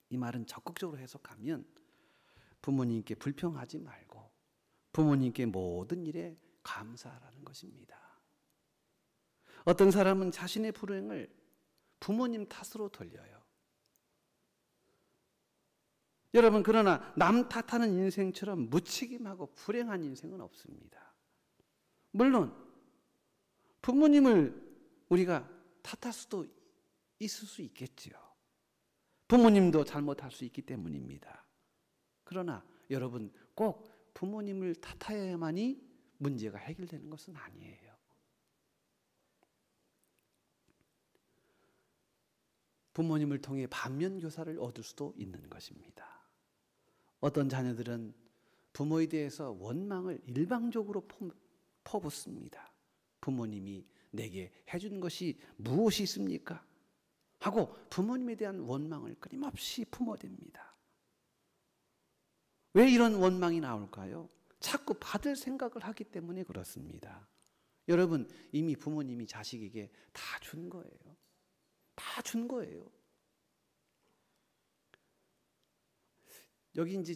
이 말은 적극적으로 해석하면 부모님께 불평하지 말고 부모님께 모든 일에 감사하라는 것입니다. 어떤 사람은 자신의 불행을 부모님 탓으로 돌려요. 여러분 그러나 남 탓하는 인생처럼 무책임하고 불행한 인생은 없습니다. 물론 부모님을 우리가 탓할 수도 있을 수 있겠지요. 부모님도 잘못할 수 있기 때문입니다. 그러나 여러분 꼭 부모님을 탓해야만이 문제가 해결되는 것은 아니에요. 부모님을 통해 반면교사를 얻을 수도 있는 것입니다. 어떤 자녀들은 부모에 대해서 원망을 일방적으로 퍼붓습니다. 부모님이 내게 해준 것이 무엇이 있습니까? 하고 부모님에 대한 원망을 끊임없이 품어댑니다. 왜 이런 원망이 나올까요? 자꾸 받을 생각을 하기 때문에 그렇습니다. 여러분, 이미 부모님이 자식에게 다 준 거예요. 다 준 거예요. 여기 이제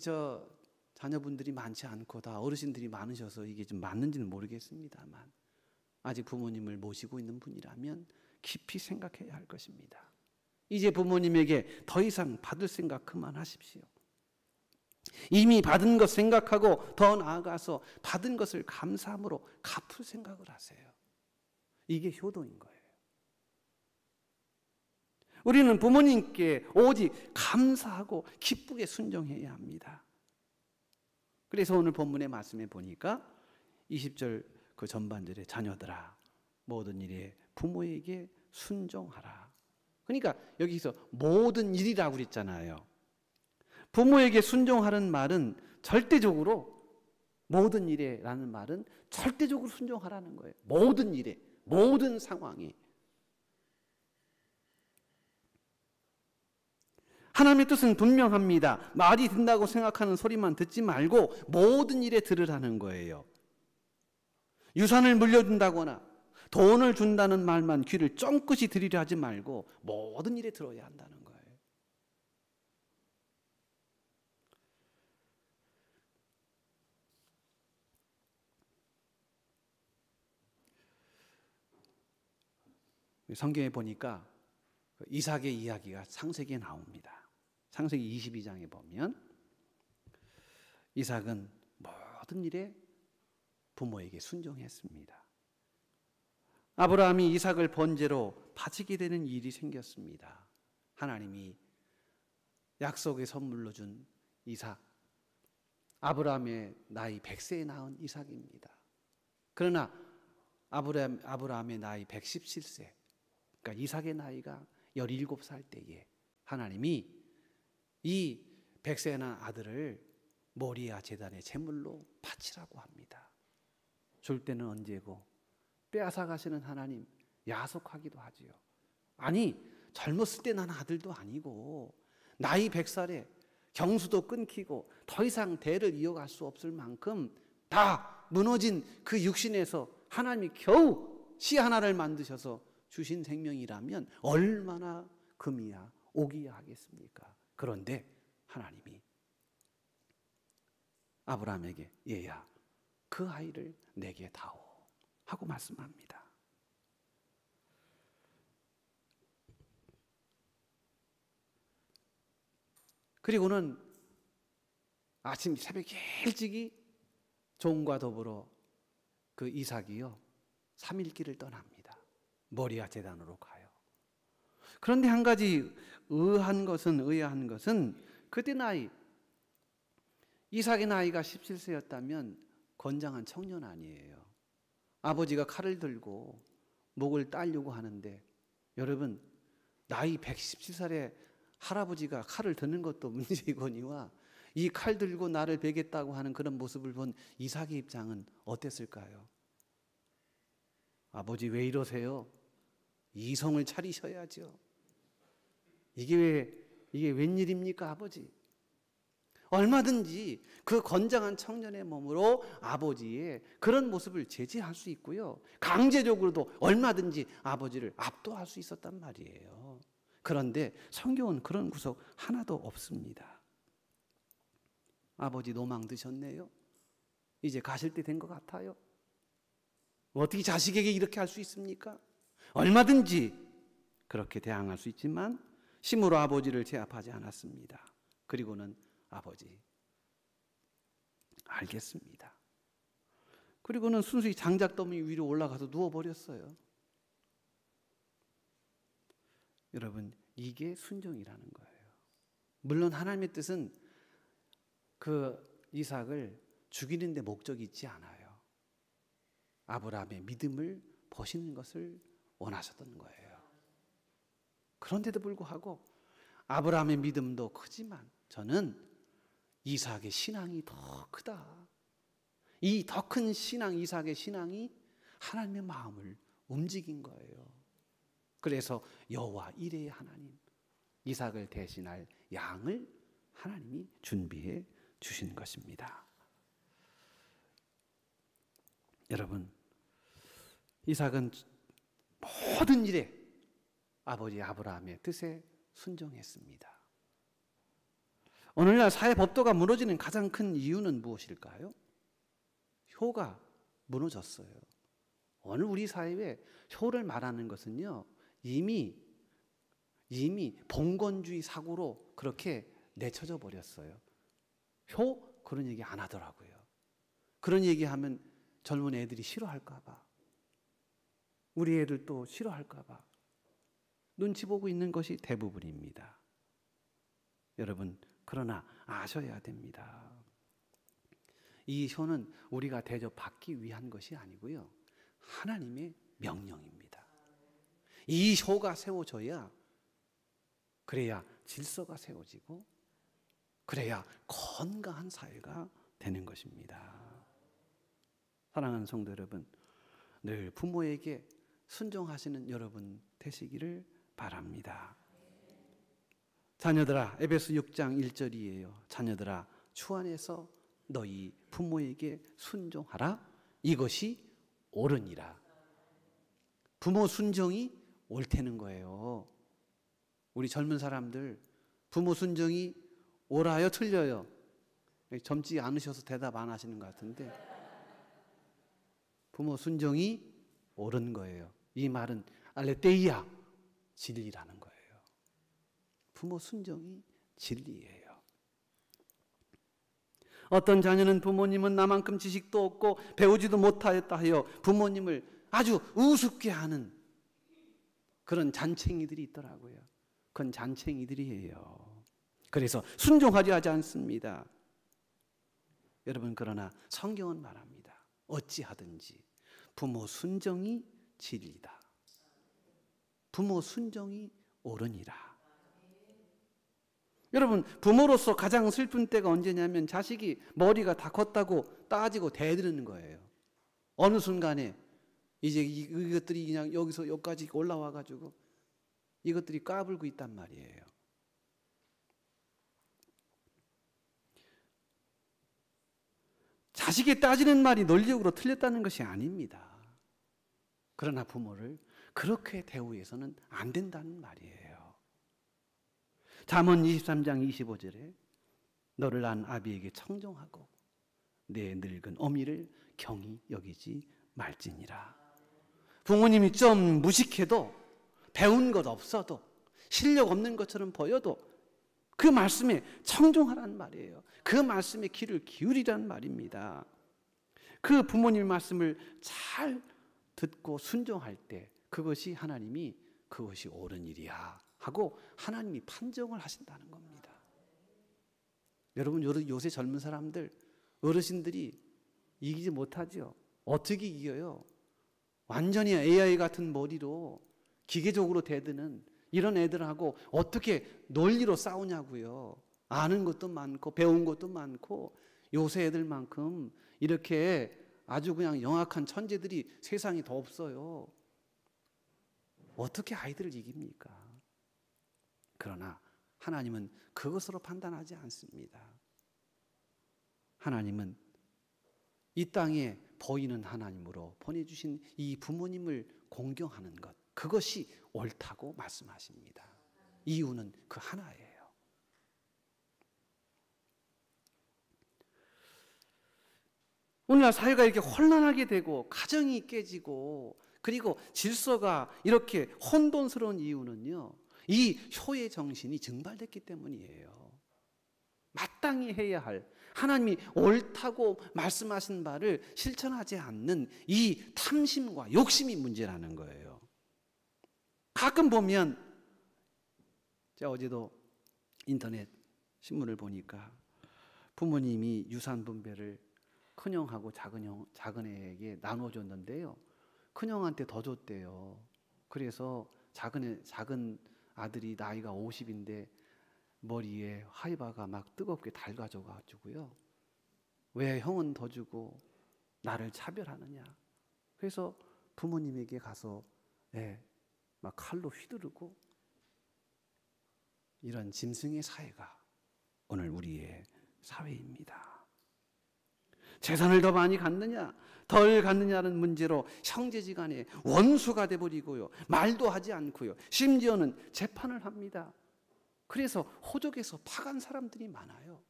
자녀분들이 많지 않고 다 어르신들이 많으셔서 이게 좀 맞는지는 모르겠습니다만, 아직 부모님을 모시고 있는 분이라면 깊이 생각해야 할 것입니다. 이제 부모님에게 더 이상 받을 생각 그만하십시오. 이미 받은 것 생각하고 더 나아가서 받은 것을 감사함으로 갚을 생각을 하세요. 이게 효도인 거예요. 우리는 부모님께 오직 감사하고 기쁘게 순종해야 합니다. 그래서 오늘 본문의 말씀에 보니까 20절 그 전반절에 자녀들아 모든 일에 부모에게 순종하라. 그러니까 여기서 모든 일이라고 그랬잖아요. 부모에게 순종하는 말은 절대적으로, 모든 일에라는 말은 절대적으로 순종하라는 거예요. 모든 일에, 모든 상황에. 하나님의 뜻은 분명합니다. 말이 된다고 생각하는 소리만 듣지 말고 모든 일에 들으라는 거예요. 유산을 물려준다거나 돈을 준다는 말만 귀를 쫑긋이 들으려 하지 말고 모든 일에 들어야 한다는 거예요. 성경에 보니까 이삭의 이야기가 창세기에 나옵니다. 창세기 22장에 보면 이삭은 모든 일에 부모에게 순종했습니다. 아브라함이 이삭을 번제로 바치게 되는 일이 생겼습니다. 하나님이 약속의 선물로 준 이삭, 아브라함의 나이 100세에 낳은 이삭입니다. 그러나 아브라함의 나이 117세, 그러니까 이삭의 나이가 17살 때에 하나님이 이 100세에 낳은 아들을 모리아 제단의 제물로 바치라고 합니다. 줄 때는 언제고 빼앗아 가시는 하나님 야속하기도 하지요. 아니, 젊었을 때 난 아들도 아니고 나이 100살에 경수도 끊기고 더 이상 대를 이어갈 수 없을 만큼 다 무너진 그 육신에서 하나님이 겨우 씨 하나를 만드셔서 주신 생명이라면 얼마나 금이야 오기야 하겠습니까? 그런데 하나님이 아브라함에게 얘야 그 아이를 내게 다오 하고 말씀합니다. 그리고는 아침 새벽 일찍이 종과 더불어 그 이삭이요 3일 길을 떠납니다. 모리아 제단으로 가요. 그런데 한 가지 의아한 것은 그때 나이 이삭의 나이가 17세였다면 건장한 청년 아니에요. 아버지가 칼을 들고 목을 따려고 하는데 여러분 나이 117살에 할아버지가 칼을 드는 것도 문제이거니와 이 칼 들고 나를 베겠다고 하는 그런 모습을 본 이삭의 입장은 어땠을까요? 아버지 왜 이러세요? 이성을 차리셔야죠. 이게 웬일입니까 아버지? 얼마든지 그 건장한 청년의 몸으로 아버지의 그런 모습을 제지할 수 있고요. 강제적으로도 얼마든지 아버지를 압도할 수 있었단 말이에요. 그런데 성경은 그런 구석 하나도 없습니다. 아버지 노망 드셨네요. 이제 가실 때 된 것 같아요. 어떻게 자식에게 이렇게 할 수 있습니까? 얼마든지 그렇게 대항할 수 있지만 심으로 아버지를 제압하지 않았습니다. 그리고는 아버지 알겠습니다. 그리고는 순수히 장작더미 위로 올라가서 누워버렸어요. 여러분 이게 순종이라는 거예요. 물론 하나님의 뜻은 그 이삭을 죽이는 데 목적이 있지 않아요. 아브라함의 믿음을 보시는 것을 원하셨던 거예요. 그런데도 불구하고 아브라함의 믿음도 크지만 저는 이삭의 신앙이 더 크다. 이 더 큰 신앙, 이삭의 신앙이 하나님의 마음을 움직인 거예요. 그래서 여호와 이레의 하나님, 이삭을 대신할 양을 하나님이 준비해 주신 것입니다. 여러분, 이삭은 모든 일에 아버지 아브라함의 뜻에 순종했습니다. 오늘날 사회 법도가 무너지는 가장 큰 이유는 무엇일까요? 효가 무너졌어요. 오늘 우리 사회에 효를 말하는 것은요, 이미 봉건주의 사고로 그렇게 내쳐져 버렸어요. 효? 그런 얘기 안 하더라고요. 그런 얘기하면 젊은 애들이 싫어할까 봐, 우리 애들 또 싫어할까 봐 눈치 보고 있는 것이 대부분입니다. 여러분, 그러나 아셔야 됩니다. 이 효는 우리가 대접받기 위한 것이 아니고요, 하나님의 명령입니다. 이 효가 세워져야, 그래야 질서가 세워지고, 그래야 건강한 사회가 되는 것입니다. 사랑하는 성도 여러분, 늘 부모에게 순종하시는 여러분 되시기를 바랍니다. 자녀들아, 에베소 6장 1절이에요. 자녀들아, 주 안에서 너희 부모에게 순종하라. 이것이 옳으니라. 부모 순종이 옳다는 거예요. 우리 젊은 사람들, 부모 순종이 옳아요, 틀려요? 젊지 않으셔서 대답 안 하시는 것 같은데, 부모 순종이 옳은 거예요. 이 말은 알레테이아, 진리라는 거예요. 부모 순종이 진리예요. 어떤 자녀는 부모님은 나만큼 지식도 없고 배우지도 못하였다 하여 부모님을 아주 우습게 하는 그런 잔챙이들이 있더라고요. 그건 잔챙이들이에요. 그래서 순종하려 하지 않습니다. 여러분, 그러나 성경은 말합니다. 어찌하든지 부모 순종이 진리다. 부모 순종이 옳으니라. 여러분, 부모로서 가장 슬픈 때가 언제냐면 자식이 머리가 다 컸다고 따지고 대드는 거예요. 어느 순간에 이제 이것들이 그냥 여기서 여기까지 올라와 가지고 이것들이 까불고 있단 말이에요. 자식이 따지는 말이 논리적으로 틀렸다는 것이 아닙니다. 그러나 부모를 그렇게 대우해서는 안 된다는 말이에요. 잠언 23장 25절에 너를 낳은 아비에게 청종하고 내 늙은 어미를 경히 여기지 말지니라. 부모님이 좀 무식해도, 배운 것 없어도, 실력 없는 것처럼 보여도 그 말씀에 청종하라는 말이에요. 그 말씀에 귀를 기울이라는 말입니다. 그 부모님의 말씀을 잘 듣고 순종할 때 그것이 하나님이 그것이 옳은 일이야 하고 하나님이 판정을 하신다는 겁니다. 여러분, 요새 젊은 사람들, 어르신들이 이기지 못하죠. 어떻게 이겨요? 완전히 AI 같은 머리로 기계적으로 대드는 이런 애들하고 어떻게 논리로 싸우냐고요. 아는 것도 많고 배운 것도 많고 요새 애들만큼 이렇게 아주 그냥 영악한 천재들이 세상에 더 없어요. 어떻게 아이들을 이깁니까? 그러나 하나님은 그것으로 판단하지 않습니다. 하나님은 이 땅에 보이는 하나님으로 보내주신 이 부모님을 공경하는 것, 그것이 옳다고 말씀하십니다. 이유는 그 하나예요. 오늘날 사회가 이렇게 혼란하게 되고 가정이 깨지고 그리고 질서가 이렇게 혼돈스러운 이유는요, 이 효의 정신이 증발됐기 때문이에요. 마땅히 해야 할, 하나님이 옳다고 말씀하신 바를 실천하지 않는 이 탐심과 욕심이 문제라는 거예요. 가끔 보면, 제가 어제도 인터넷 신문을 보니까 부모님이 유산 분배를 큰형하고 작은 애에게 나눠줬는데요, 큰형한테 더 줬대요. 그래서 작은 아들이 나이가 50인데 머리에 하이바가 막 뜨겁게 달가져가지고요, 왜 형은 더 주고 나를 차별하느냐. 그래서 부모님에게 가서 막 칼로 휘두르고, 이런 짐승의 사회가 오늘 우리의 사회입니다. 재산을 더 많이 갖느냐 덜 갖느냐는 문제로 형제지간에 원수가 돼버리고요. 말도 하지 않고요. 심지어는 재판을 합니다. 그래서 호적에서 파간 사람들이 많아요.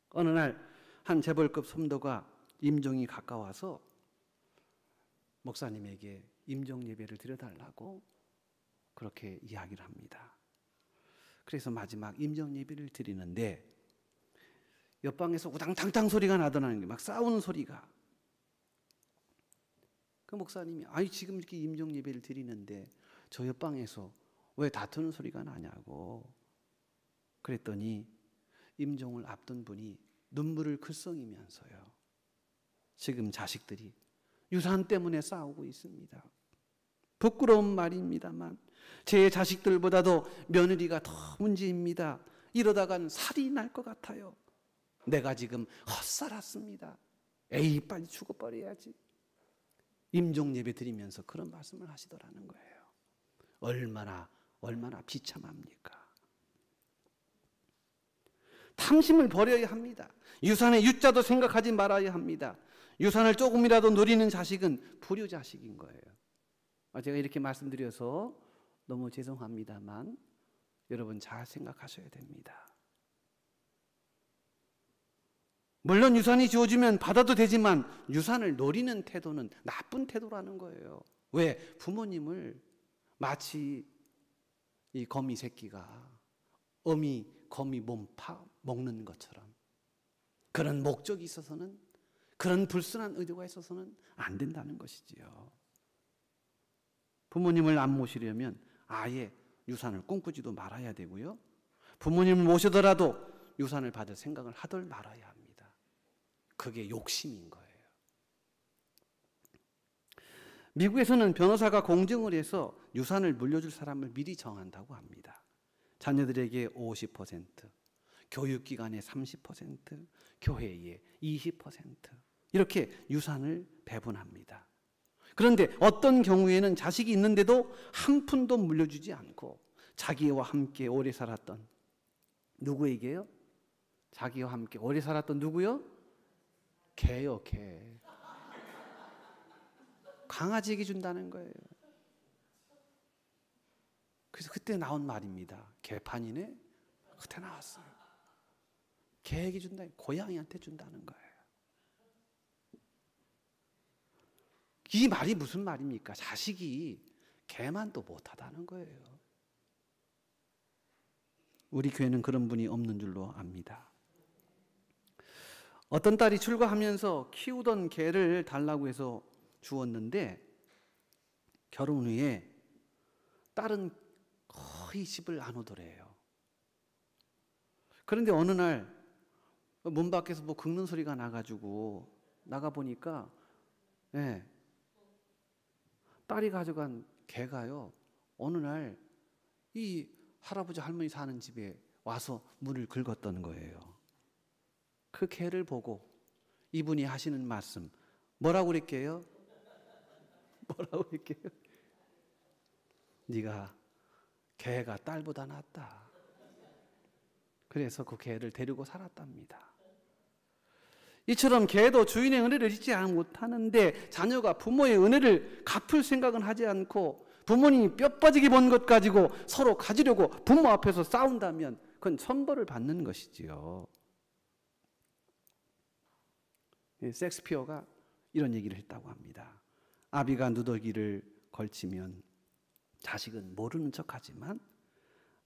어느 날 한 재벌급 성도가 임종이 가까워서 목사님에게 임종 예배를 드려달라고 그렇게 이야기를 합니다. 그래서 마지막 임종 예배를 드리는데 옆방에서 우당탕탕 소리가 나더라는 게 막 싸우는 소리가. 그 목사님이 아니 지금 이렇게 임종 예배를 드리는데 저 옆방에서 왜 다투는 소리가 나냐고. 그랬더니 임종을 앞둔 분이 눈물을 글썽이면서요. 지금 자식들이 유산 때문에 싸우고 있습니다. 부끄러운 말입니다만 제 자식들보다도 며느리가 더 문제입니다. 이러다간 살이 날 것 같아요. 내가 지금 헛살았습니다. 에이 빨리 죽어버려야지. 임종 예배 드리면서 그런 말씀을 하시더라는 거예요. 얼마나 비참합니까? 탐심을 버려야 합니다. 유산의 유자도 생각하지 말아야 합니다. 유산을 조금이라도 누리는 자식은 불효자식인 거예요. 제가 이렇게 말씀드려서 너무 죄송합니다만 여러분 잘 생각하셔야 됩니다. 물론 유산이 주어지면 받아도 되지만 유산을 노리는 태도는 나쁜 태도라는 거예요. 왜? 부모님을 마치 이 거미 새끼가 거미 몸 먹는 것처럼 그런 목적이 있어서는 그런 불순한 의도가 있어서는 안 된다는 것이지요. 부모님을 안 모시려면 아예 유산을 꿈꾸지도 말아야 되고요. 부모님을 모시더라도 유산을 받을 생각을 하들 말아야 합니다. 그게 욕심인 거예요. 미국에서는 변호사가 공증을 해서 유산을 물려줄 사람을 미리 정한다고 합니다. 자녀들에게 50%, 교육기관에 30%, 교회에 20% 이렇게 유산을 배분합니다. 그런데 어떤 경우에는 자식이 있는데도 한 푼도 물려주지 않고 자기와 함께 오래 살았던 누구에게요? 자기와 함께 오래 살았던 누구요? 개요, 개. 강아지에게 준다는 거예요. 그래서 그때 나온 말입니다. 개판이네? 그때 나왔어요. 개에게 준다, 고양이한테 준다는 거예요. 이 말이 무슨 말입니까? 자식이 개만도 못하다는 거예요. 우리 교회는 그런 분이 없는 줄로 압니다. 어떤 딸이 출가하면서 키우던 개를 달라고 해서 주었는데 결혼 후에 딸은 거의 집을 안 오더래요. 그런데 어느 날 문 밖에서 뭐 긁는 소리가 나가지고 나가보니까 딸이 가져간 개가요, 어느 날 이 할아버지 할머니 사는 집에 와서 문을 긁었던 거예요. 그 개를 보고 이분이 하시는 말씀 뭐라고 그랬게요? 뭐라고 그랬게요? 네가 개가 딸보다 낫다. 그래서 그 개를 데리고 살았답니다. 이처럼 개도 주인의 은혜를 잊지 못하는데 자녀가 부모의 은혜를 갚을 생각은 하지 않고 부모님이 뼈 빠지게 번 것 가지고 서로 가지려고 부모 앞에서 싸운다면 그건 천벌을 받는 것이지요. 섹스피어가 이런 얘기를 했다고 합니다. 아비가 누더기를 걸치면 자식은 모르는 척하지만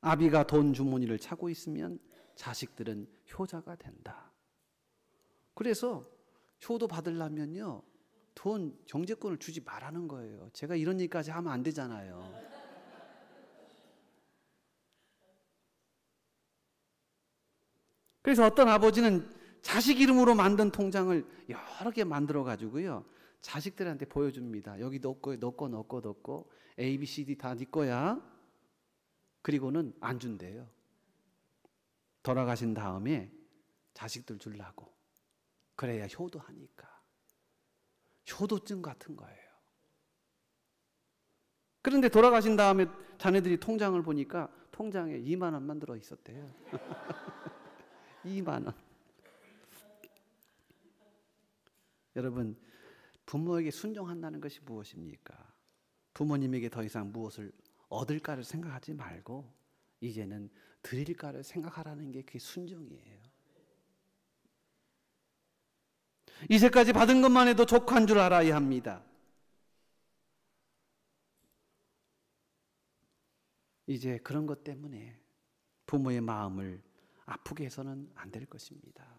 아비가 돈 주머니를 차고 있으면 자식들은 효자가 된다. 그래서 효도 받으려면요, 돈, 경제권을 주지 말라는 거예요. 제가 이런 얘기까지 하면 안 되잖아요. 그래서 어떤 아버지는 자식 이름으로 만든 통장을 여러 개 만들어 가지고요, 자식들한테 보여줍니다. 여기 너 거, A, B, C, D 다 네 거야. 그리고는 안 준대요. 돌아가신 다음에 자식들 주려고. 그래야 효도하니까. 효도증 같은 거예요. 그런데 돌아가신 다음에 자네들이 통장을 보니까 통장에 2만 원만 들어 있었대요. 2만 원. 여러분, 부모에게 순종한다는 것이 무엇입니까? 부모님에게 더 이상 무엇을 얻을까를 생각하지 말고 이제는 드릴까를 생각하라는 게 그게 순종이에요. 이제까지 받은 것만 해도 족한 줄 알아야 합니다. 이제 그런 것 때문에 부모의 마음을 아프게 해서는 안 될 것입니다.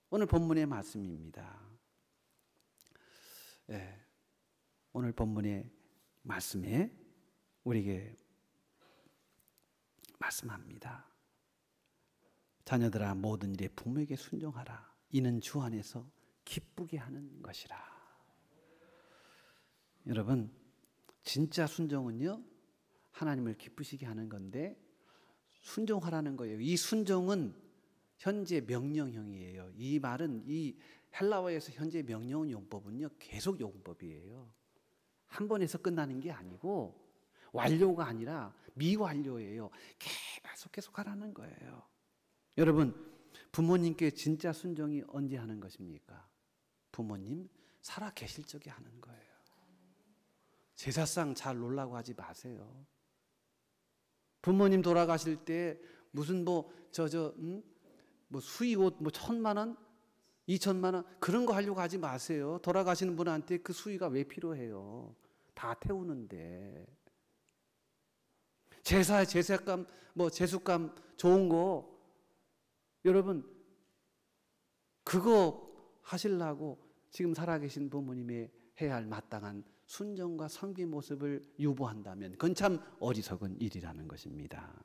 오늘 본문의 말씀입니다. 네, 오늘 본문의 말씀에 우리에게 말씀합니다. 자녀들아 모든 일에 부모에게 순종하라. 이는 주 안에서 기쁘게 하는 것이라. 여러분, 진짜 순종은요, 하나님을 기쁘시게 하는 건데 순종하라는 거예요. 이 순종은 현재 명령형이에요. 이 말은 이 헬라어에서 현재 명령 용법은요, 계속 용법이에요. 한 번 해서 끝나는 게 아니고 완료가 아니라 미완료예요. 계속 하라는 거예요. 여러분, 부모님께 진짜 순종이 언제 하는 것입니까? 부모님 살아 계실 적에 하는 거예요. 제사상 잘 놀라고 하지 마세요. 부모님 돌아가실 때 무슨 뭐 수익옷 1,000만 원, 2,000만 원 그런 거 하려고 하지 마세요. 돌아가시는 분한테 그 수위가 왜 필요해요? 다 태우는데. 제사감, 제숫감 좋은 거 여러분 그거 하시려고 지금 살아계신 부모님의 해야 할 마땅한 순종과 섬김 모습을 유보한다면 그건 참 어리석은 일이라는 것입니다.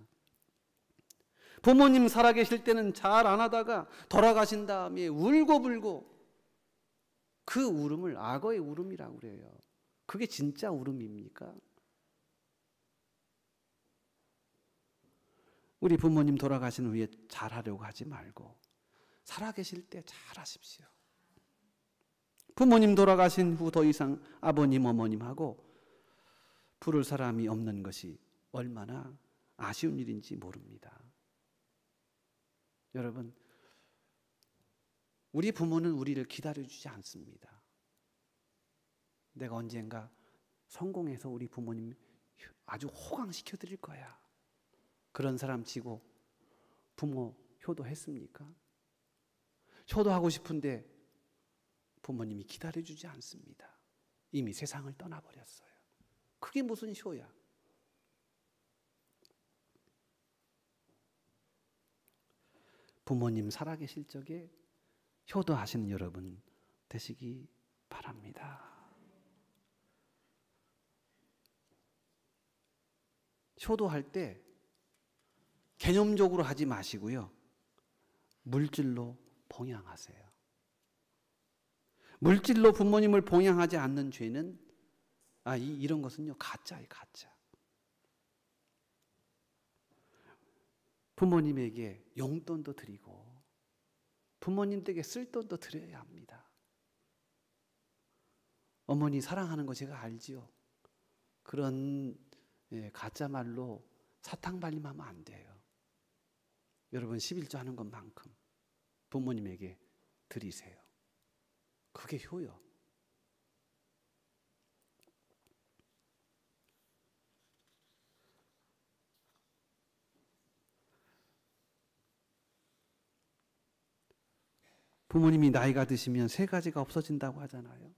부모님 살아계실 때는 잘 안 하다가 돌아가신 다음에 울고불고 그 울음을 악어의 울음이라고 그래요. 그게 진짜 울음입니까? 우리 부모님 돌아가신 후에 잘하려고 하지 말고 살아계실 때 잘하십시오. 부모님 돌아가신 후 더 이상 아버님, 어머님하고 부를 사람이 없는 것이 얼마나 아쉬운 일인지 모릅니다. 여러분, 우리 부모는 우리를 기다려주지 않습니다. 내가 언젠가 성공해서 우리 부모님 아주 호강시켜 드릴 거야. 그런 사람 치고 부모 효도했습니까? 효도하고 싶은데 부모님이 기다려주지 않습니다. 이미 세상을 떠나버렸어요. 그게 무슨 효야? 부모님 살아계실 적에 효도하시는 여러분 되시기 바랍니다. 효도할 때 개념적으로 하지 마시고요. 물질로 봉양하세요. 물질로 부모님을 봉양하지 않는 죄는 이런 것은요 가짜예요. 가짜. 부모님에게 용돈도 드리고 부모님에게 쓸 돈도 드려야 합니다. 어머니 사랑하는 거 제가 알지요. 그런 가짜 말로 사탕 발림하면 안 돼요. 여러분 11조 하는 것만큼 부모님에게 드리세요. 그게 효요. 부모님이 나이가 드시면 세 가지가 없어진다고 하잖아요.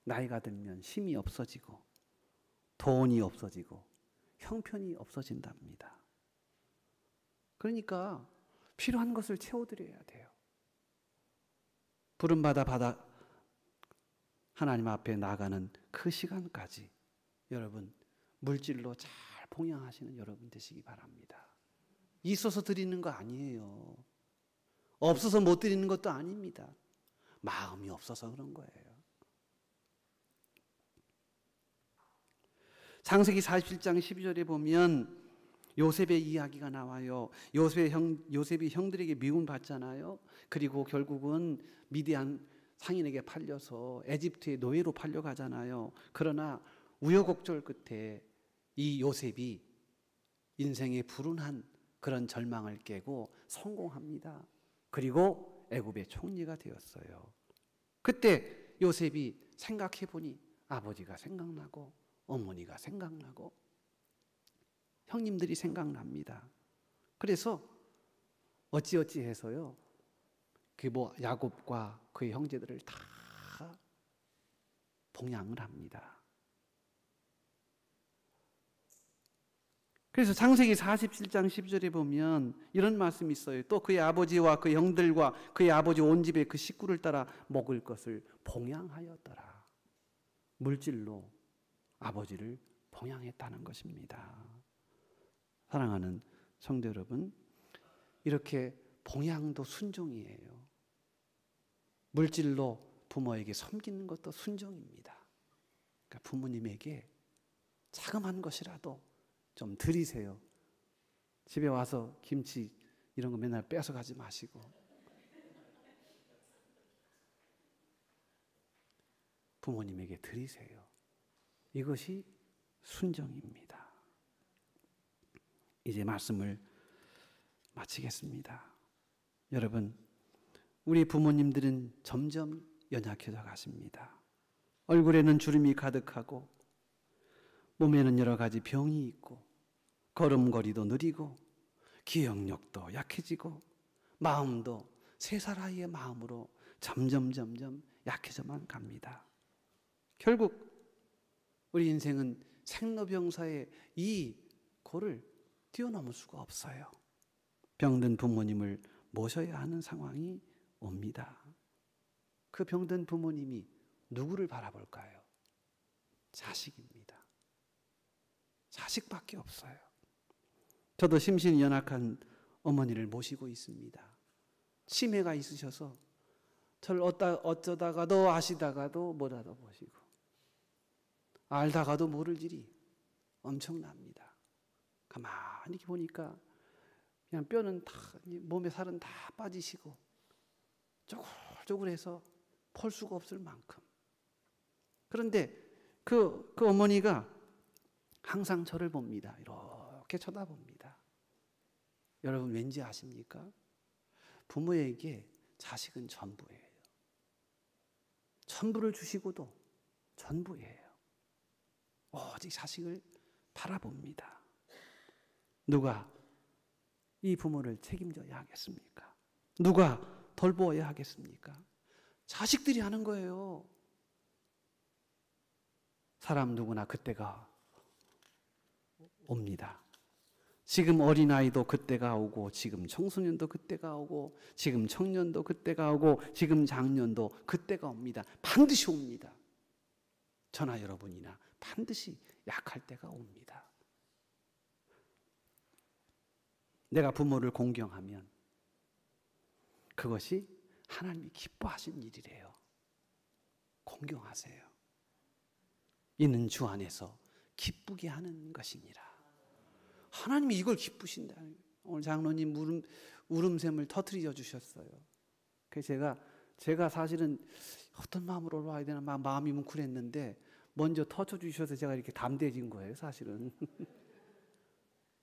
나이가 들면 힘이 없어지고 돈이 없어지고 형편이 없어진답니다. 그러니까 필요한 것을 채워드려야 돼요. 부름받아 하나님 앞에 나가는 그 시간까지 여러분 물질로 잘 봉양하시는 여러분 되시기 바랍니다. 있어서 드리는 거 아니에요. 없어서 못 드리는 것도 아닙니다. 마음이 없어서 그런 거예요. 창세기 47장 12절에 보면 요셉의 이야기가 나와요. 요셉이 형들에게 미움받잖아요. 그리고 결국은 미디안 상인에게 팔려서 에집트의 노예로 팔려가잖아요. 그러나 우여곡절 끝에 이 요셉이 인생의 불운한 그런 절망을 깨고 성공합니다. 그리고 애굽의 총리가 되었어요. 그때 요셉이 생각해 보니 아버지가 생각나고 어머니가 생각나고 형님들이 생각납니다. 그래서 어찌어찌 해서요, 그 야곱과 그의 형제들을 다 봉양을 합니다. 그래서 창세기 47장 10절에 보면 이런 말씀이 있어요. 또 그의 아버지와 그 형들과 그의 아버지 온 집의 그 식구를 따라 먹을 것을 봉양하였더라. 물질로 아버지를 봉양했다는 것입니다. 사랑하는 성도 여러분, 이렇게 봉양도 순종이에요. 물질로 부모에게 섬기는 것도 순종입니다. 그러니까 부모님에게 자그마한 것이라도 좀 드리세요. 집에 와서 김치 이런 거 맨날 뺏어가지 마시고 부모님에게 드리세요. 이것이 순종입니다. 이제 말씀을 마치겠습니다. 여러분, 우리 부모님들은 점점 연약해져 가십니다. 얼굴에는 주름이 가득하고 몸에는 여러 가지 병이 있고 걸음걸이도 느리고 기억력도 약해지고 마음도 3살 아이의 마음으로 점점 약해져만 갑니다. 결국 우리 인생은 생로병사의 이 고를 뛰어넘을 수가 없어요. 병든 부모님을 모셔야 하는 상황이 옵니다. 그 병든 부모님이 누구를 바라볼까요? 자식입니다. 자식밖에 없어요. 저도 심신이 연약한 어머니를 모시고 있습니다. 치매가 있으셔서 저를 어쩌다가도 아시다가도 못 알아보시고 알다가도 모를 일이 엄청납니다. 가만히 보니까 그냥 뼈는 다, 몸에 살은 다 빠지시고 쪼글쪼글해서 볼 수가 없을 만큼. 그런데 그 어머니가 항상 저를 봅니다. 이렇게 쳐다봅니다. 여러분 왠지 아십니까? 부모에게 자식은 전부예요. 전부를 주시고도 전부예요. 오직 자식을 바라봅니다. 누가 이 부모를 책임져야 하겠습니까? 누가 돌보아야 하겠습니까? 자식들이 하는 거예요. 사람 누구나 그때가 옵니다. 지금 어린아이도 그때가 오고 지금 청소년도 그때가 오고 지금 청년도 그때가 오고 지금 장년도 그때가 옵니다. 반드시 옵니다. 저나 여러분이나 반드시 약할 때가 옵니다. 내가 부모를 공경하면 그것이 하나님이 기뻐하신 일이래요. 공경하세요. 이는 주 안에서 기쁘게 하는 것이니라. 하나님이 이걸 기쁘신다. 오늘 장로님 울음샘을 터뜨려 주셨어요. 그래서 제가 사실은 어떤 마음으로 올라와야 되나 마음이 뭉클했는데 먼저 터쳐 주셔서 제가 이렇게 담대해진 거예요. 사실은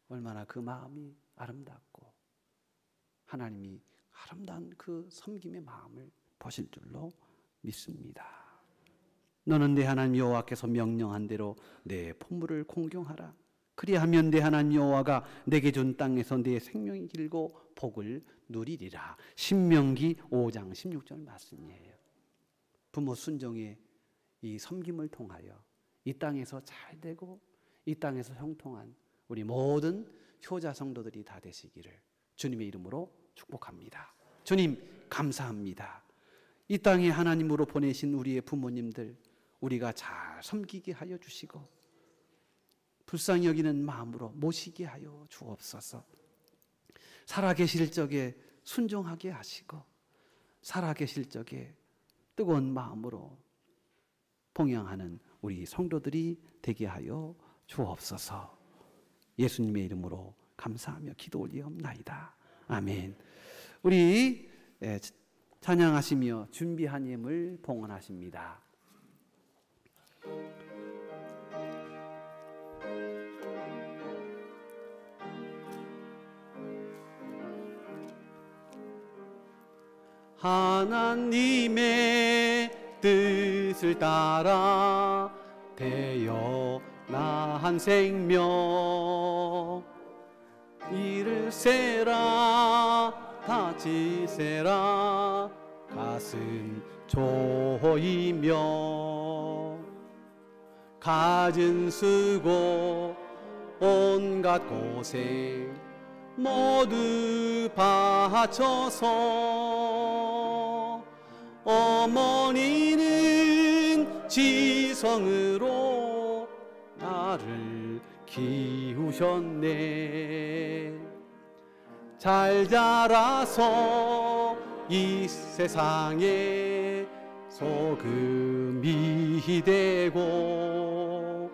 얼마나 그 마음이 아름답고 하나님이 아름다운 그 섬김의 마음을 보실 줄로 믿습니다. 너는 내 하나님 여호와께서 명령한 대로 내 포물을 공경하라. 그리하면 내 하나님 여호와가 내게 준 땅에서 내 생명이 길고 복을 누리리라. 신명기 5장 16절 말씀이에요. 부모 순종의 이 섬김을 통하여 이 땅에서 잘 되고 이 땅에서 형통한 우리 모든 효자 성도들이 다 되시기를 주님의 이름으로 축복합니다. 주님 감사합니다. 이 땅에 하나님으로 보내신 우리의 부모님들 우리가 잘 섬기게 하여 주시고 불쌍히 여기는 마음으로 모시게 하여 주옵소서. 살아계실 적에 순종하게 하시고 살아계실 적에 뜨거운 마음으로 봉양하는 우리 성도들이 되게 하여 주옵소서. 예수님의 이름으로 감사하며 기도 올리옵나이다. 아멘. 우리 찬양하시며 준비한 예물 봉헌하십니다. 하나님의 뜻을 따라 태어난 생명 이를 세라 다지세라 가슴 조이며 갖은 수고 온갖 고생 모두 바쳐서 어머니는 지성으로 나를 키우셨네. 잘 자라서 이 세상에 소금이 되고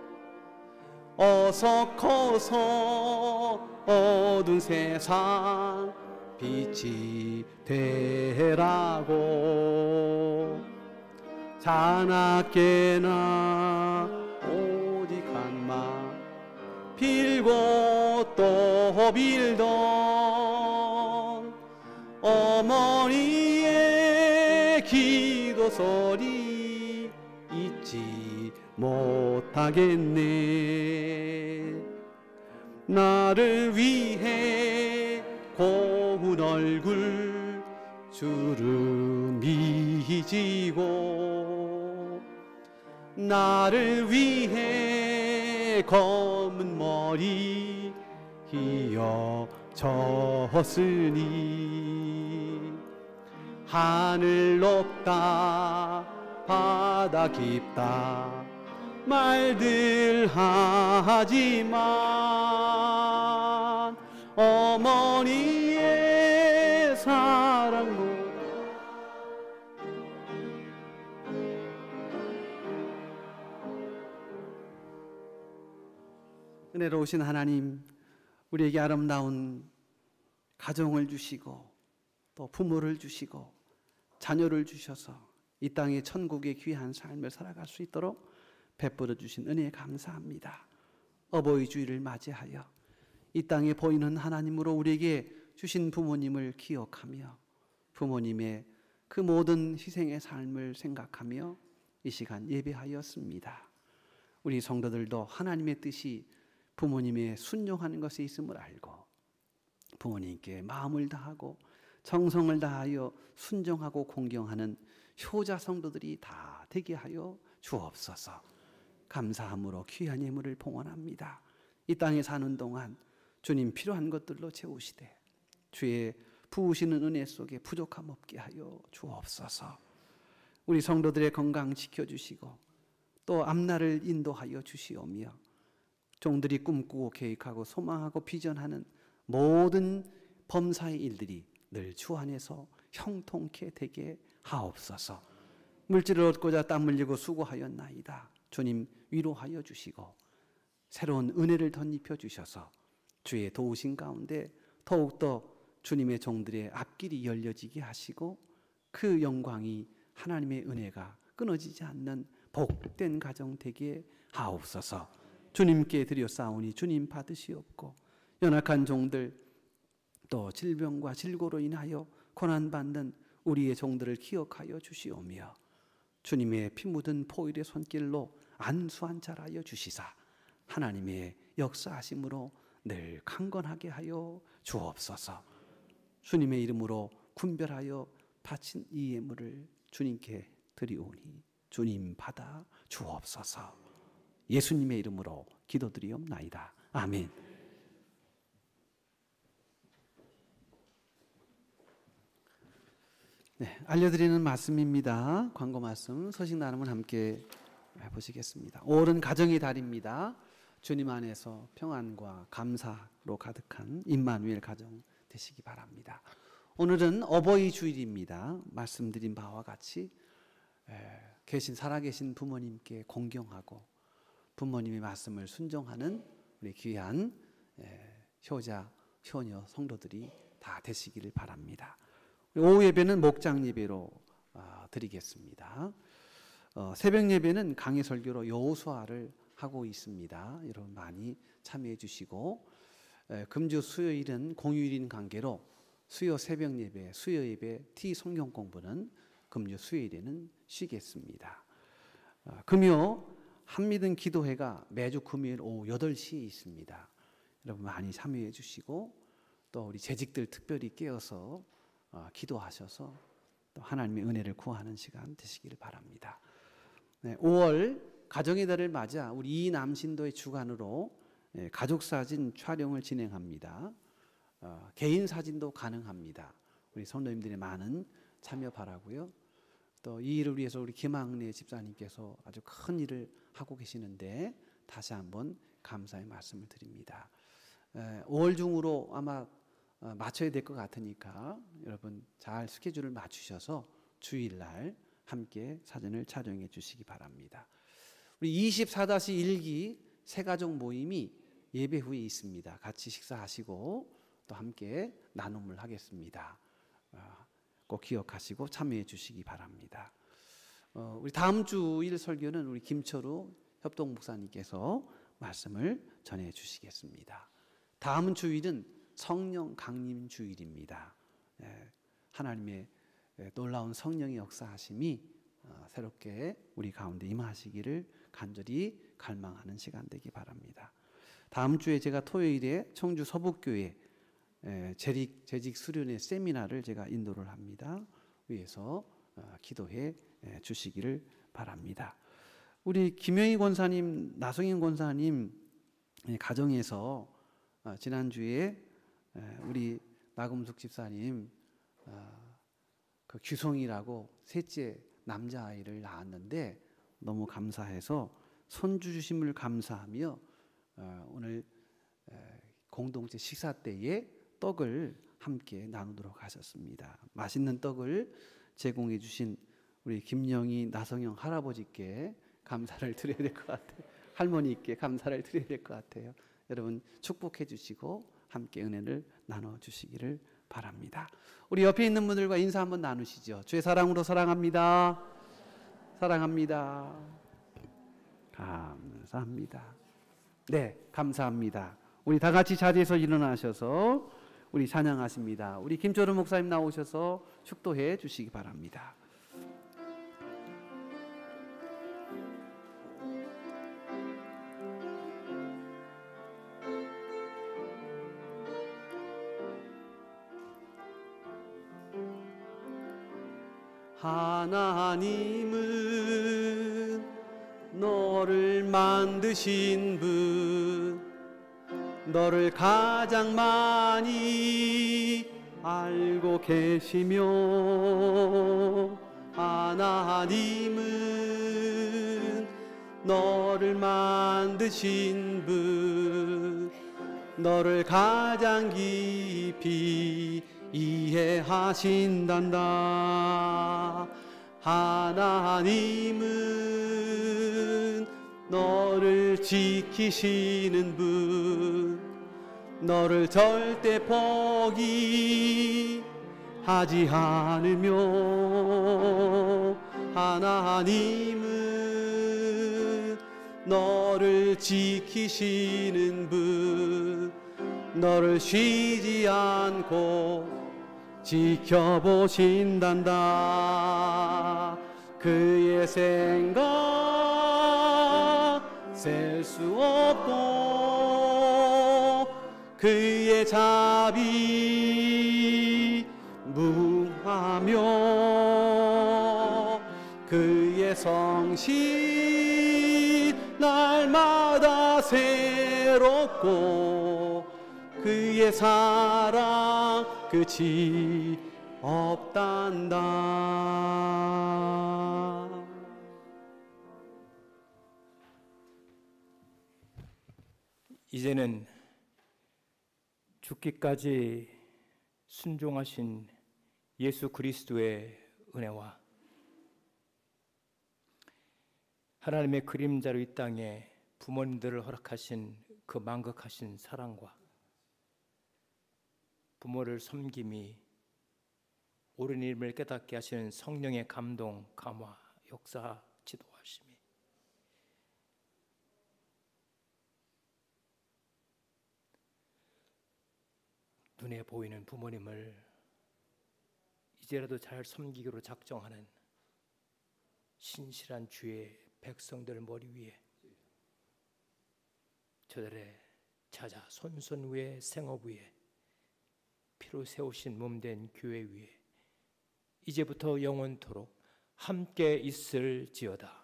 어서 커서 어두운 세상 빛이 되라고. 자나깨나 오직 한마 빌고 또 빌던 어머니의 기도 소리 잊지 못하겠네. 나를 위해 고운 얼굴 주름이 지고 나를 위해 검은 머리 휘어졌으니 하늘 높다 바다 깊다 말들 하지만 어머니의 사랑으로 은혜로우신 하나님, 우리에게 아름다운 가정을 주시고 또 부모를 주시고 자녀를 주셔서 이 땅의 천국의 귀한 삶을 살아갈 수 있도록 베풀어 주신 은혜에 감사합니다. 어버이 주일을 맞이하여 이 땅에 보이는 하나님으로 우리에게 주신 부모님을 기억하며 부모님의 그 모든 희생의 삶을 생각하며 이 시간 예배하였습니다. 우리 성도들도 하나님의 뜻이 부모님의 순종하는 것에 있음을 알고 부모님께 마음을 다하고 정성을 다하여 순종하고 공경하는 효자 성도들이 다 되게 하여 주옵소서. 감사함으로 귀한 예물을 봉헌합니다. 이 땅에 사는 동안 주님 필요한 것들로 채우시되 주의 부으시는 은혜 속에 부족함 없게 하여 주옵소서. 우리 성도들의 건강 지켜주시고 또 앞날을 인도하여 주시오며 종들이 꿈꾸고 계획하고 소망하고 비전하는 모든 범사의 일들이 늘 주 안에서 형통케 되게 하옵소서. 물질을 얻고자 땀 흘리고 수고하였나이다. 주님 위로하여 주시고 새로운 은혜를 덧입혀 주셔서 주의 도우신 가운데 더욱더 주님의 종들의 앞길이 열려지게 하시고 그 영광이 하나님의 은혜가 끊어지지 않는 복된 가정 되게 하옵소서. 주님께 드렸사오니 주님 받으시옵고 연약한 종들 또 질병과 질고로 인하여 고난받는 우리의 종들을 기억하여 주시오며 주님의 피 묻은 포일의 손길로 안수한 자라여 주시사 하나님의 역사하심으로 늘 강건하게 하여 주옵소서. 주님의 이름으로 분별하여 바친 이 예물을 주님께 드리오니 주님 받아 주옵소서. 예수님의 이름으로 기도드리옵나이다. 아멘. 네, 알려드리는 말씀입니다. 광고 말씀 서식 나눔을 함께 해보시겠습니다. 5월은 가정의 달입니다. 주님 안에서 평안과 감사로 가득한 임마누엘 가정 되시기 바랍니다. 오늘은 어버이 주일입니다. 말씀드린 바와 같이 살아계신 부모님께 공경하고 부모님의 말씀을 순종하는 우리 귀한 효자, 효녀 성도들이 다 되시기를 바랍니다. 오후 예배는 목장 예배로 드리겠습니다. 새벽 예배는 강해 설교로 여호수아를 하고 있습니다. 여러분 많이 참여해 주시고 금주 수요일은 공휴일인 관계로 수요 새벽 예배, 수요 예배, T 성경 공부는 금요 수요일에는 쉬겠습니다. 금요 한미든 기도회가 매주 금요일 오후 8시에 있습니다. 여러분 많이 참여해 주시고 또 우리 재직들 특별히 깨어서 기도하셔서 또 하나님의 은혜를 구하는 시간 되시기를 바랍니다. 5월 가정의 달을 맞아 우리 이남신도의 주관으로 가족 사진 촬영을 진행합니다. 개인 사진도 가능합니다. 우리 성도님들의 많은 참여 바라고요. 또 이 일을 위해서 우리 김학래 집사님께서 아주 큰 일을 하고 계시는데 다시 한번 감사의 말씀을 드립니다. 5월 중으로 아마 맞춰야 될 것 같으니까 여러분 잘 스케줄을 맞추셔서 주일날 함께 사진을 촬영해 주시기 바랍니다. 우리 24-1기 새가족 모임이 예배 후에 있습니다. 같이 식사하시고 또 함께 나눔을 하겠습니다. 꼭 기억하시고 참여해 주시기 바랍니다. 우리 다음 주일 설교는 우리 김철우 협동 목사님께서 말씀을 전해 주시겠습니다. 다음 주일은 성령 강림 주일입니다. 하나님의 놀라운 성령의 역사하심이 새롭게 우리 가운데 임하시기를 간절히 갈망하는 시간 되기 바랍니다. 다음 주에 제가 토요일에 청주 서북교회 재직 수련회 세미나를 제가 인도를 합니다. 위에서 기도해 주시기를 바랍니다. 우리 김영희 권사님, 나성인 권사님 가정에서 지난주에 우리 나금숙 집사님 그 규성이라고 셋째 남자아이를 낳았는데 너무 감사해서 손주 주심을 감사하며 오늘 공동체 식사 때에 떡을 함께 나누도록 하셨습니다. 맛있는 떡을 제공해 주신 우리 김영희 나성영 할아버지께 감사를 드려야 될 것 같아요. 할머니께 감사를 드려야 될 것 같아요. 여러분 축복해 주시고 함께 은혜를 나눠 주시기를 바랍니다. 우리 옆에 있는 분들과 인사 한번 나누시죠. 주의 사랑으로 사랑합니다. 사랑합니다. 감사합니다. 네, 감사합니다. 우리 다 같이 자리에서 일어나셔서 우리 찬양하십니다. 우리 김철우 목사님 나오셔서 축도해 주시기 바랍니다. 하나님은 너를 만드신 분, 너를 가장 많이 알고 계시며, 하나님은 너를 만드신 분, 너를 가장 깊이 이해하신단다. 하나님은 너를 지키시는 분, 너를 절대 포기하지 않으며, 하나님은 너를 지키시는 분, 너를 쉬지 않고 지켜보신단다. 그의 생각 셀 수 없고 그의 자비 무하며 그의 성실 날마다 새롭고 그의 사랑 끝이 없단다. 이제는 죽기까지 순종하신 예수 그리스도의 은혜와 하나님의 그림자로 이 땅에 부모님들을 허락하신 그 만극하신 사랑과 부모를 섬김이 옳은 이름을 깨닫게 하시는 성령의 감동, 감화, 역사, 지도하심이 눈에 보이는 부모님을 이제라도 잘 섬기기로 작정하는 신실한 주의 백성들 머리 위에 저들의 찾아 손손 위에 생업 위에 피로 세우신 몸된 교회 위에 이제부터 영원토록 함께 있을지어다.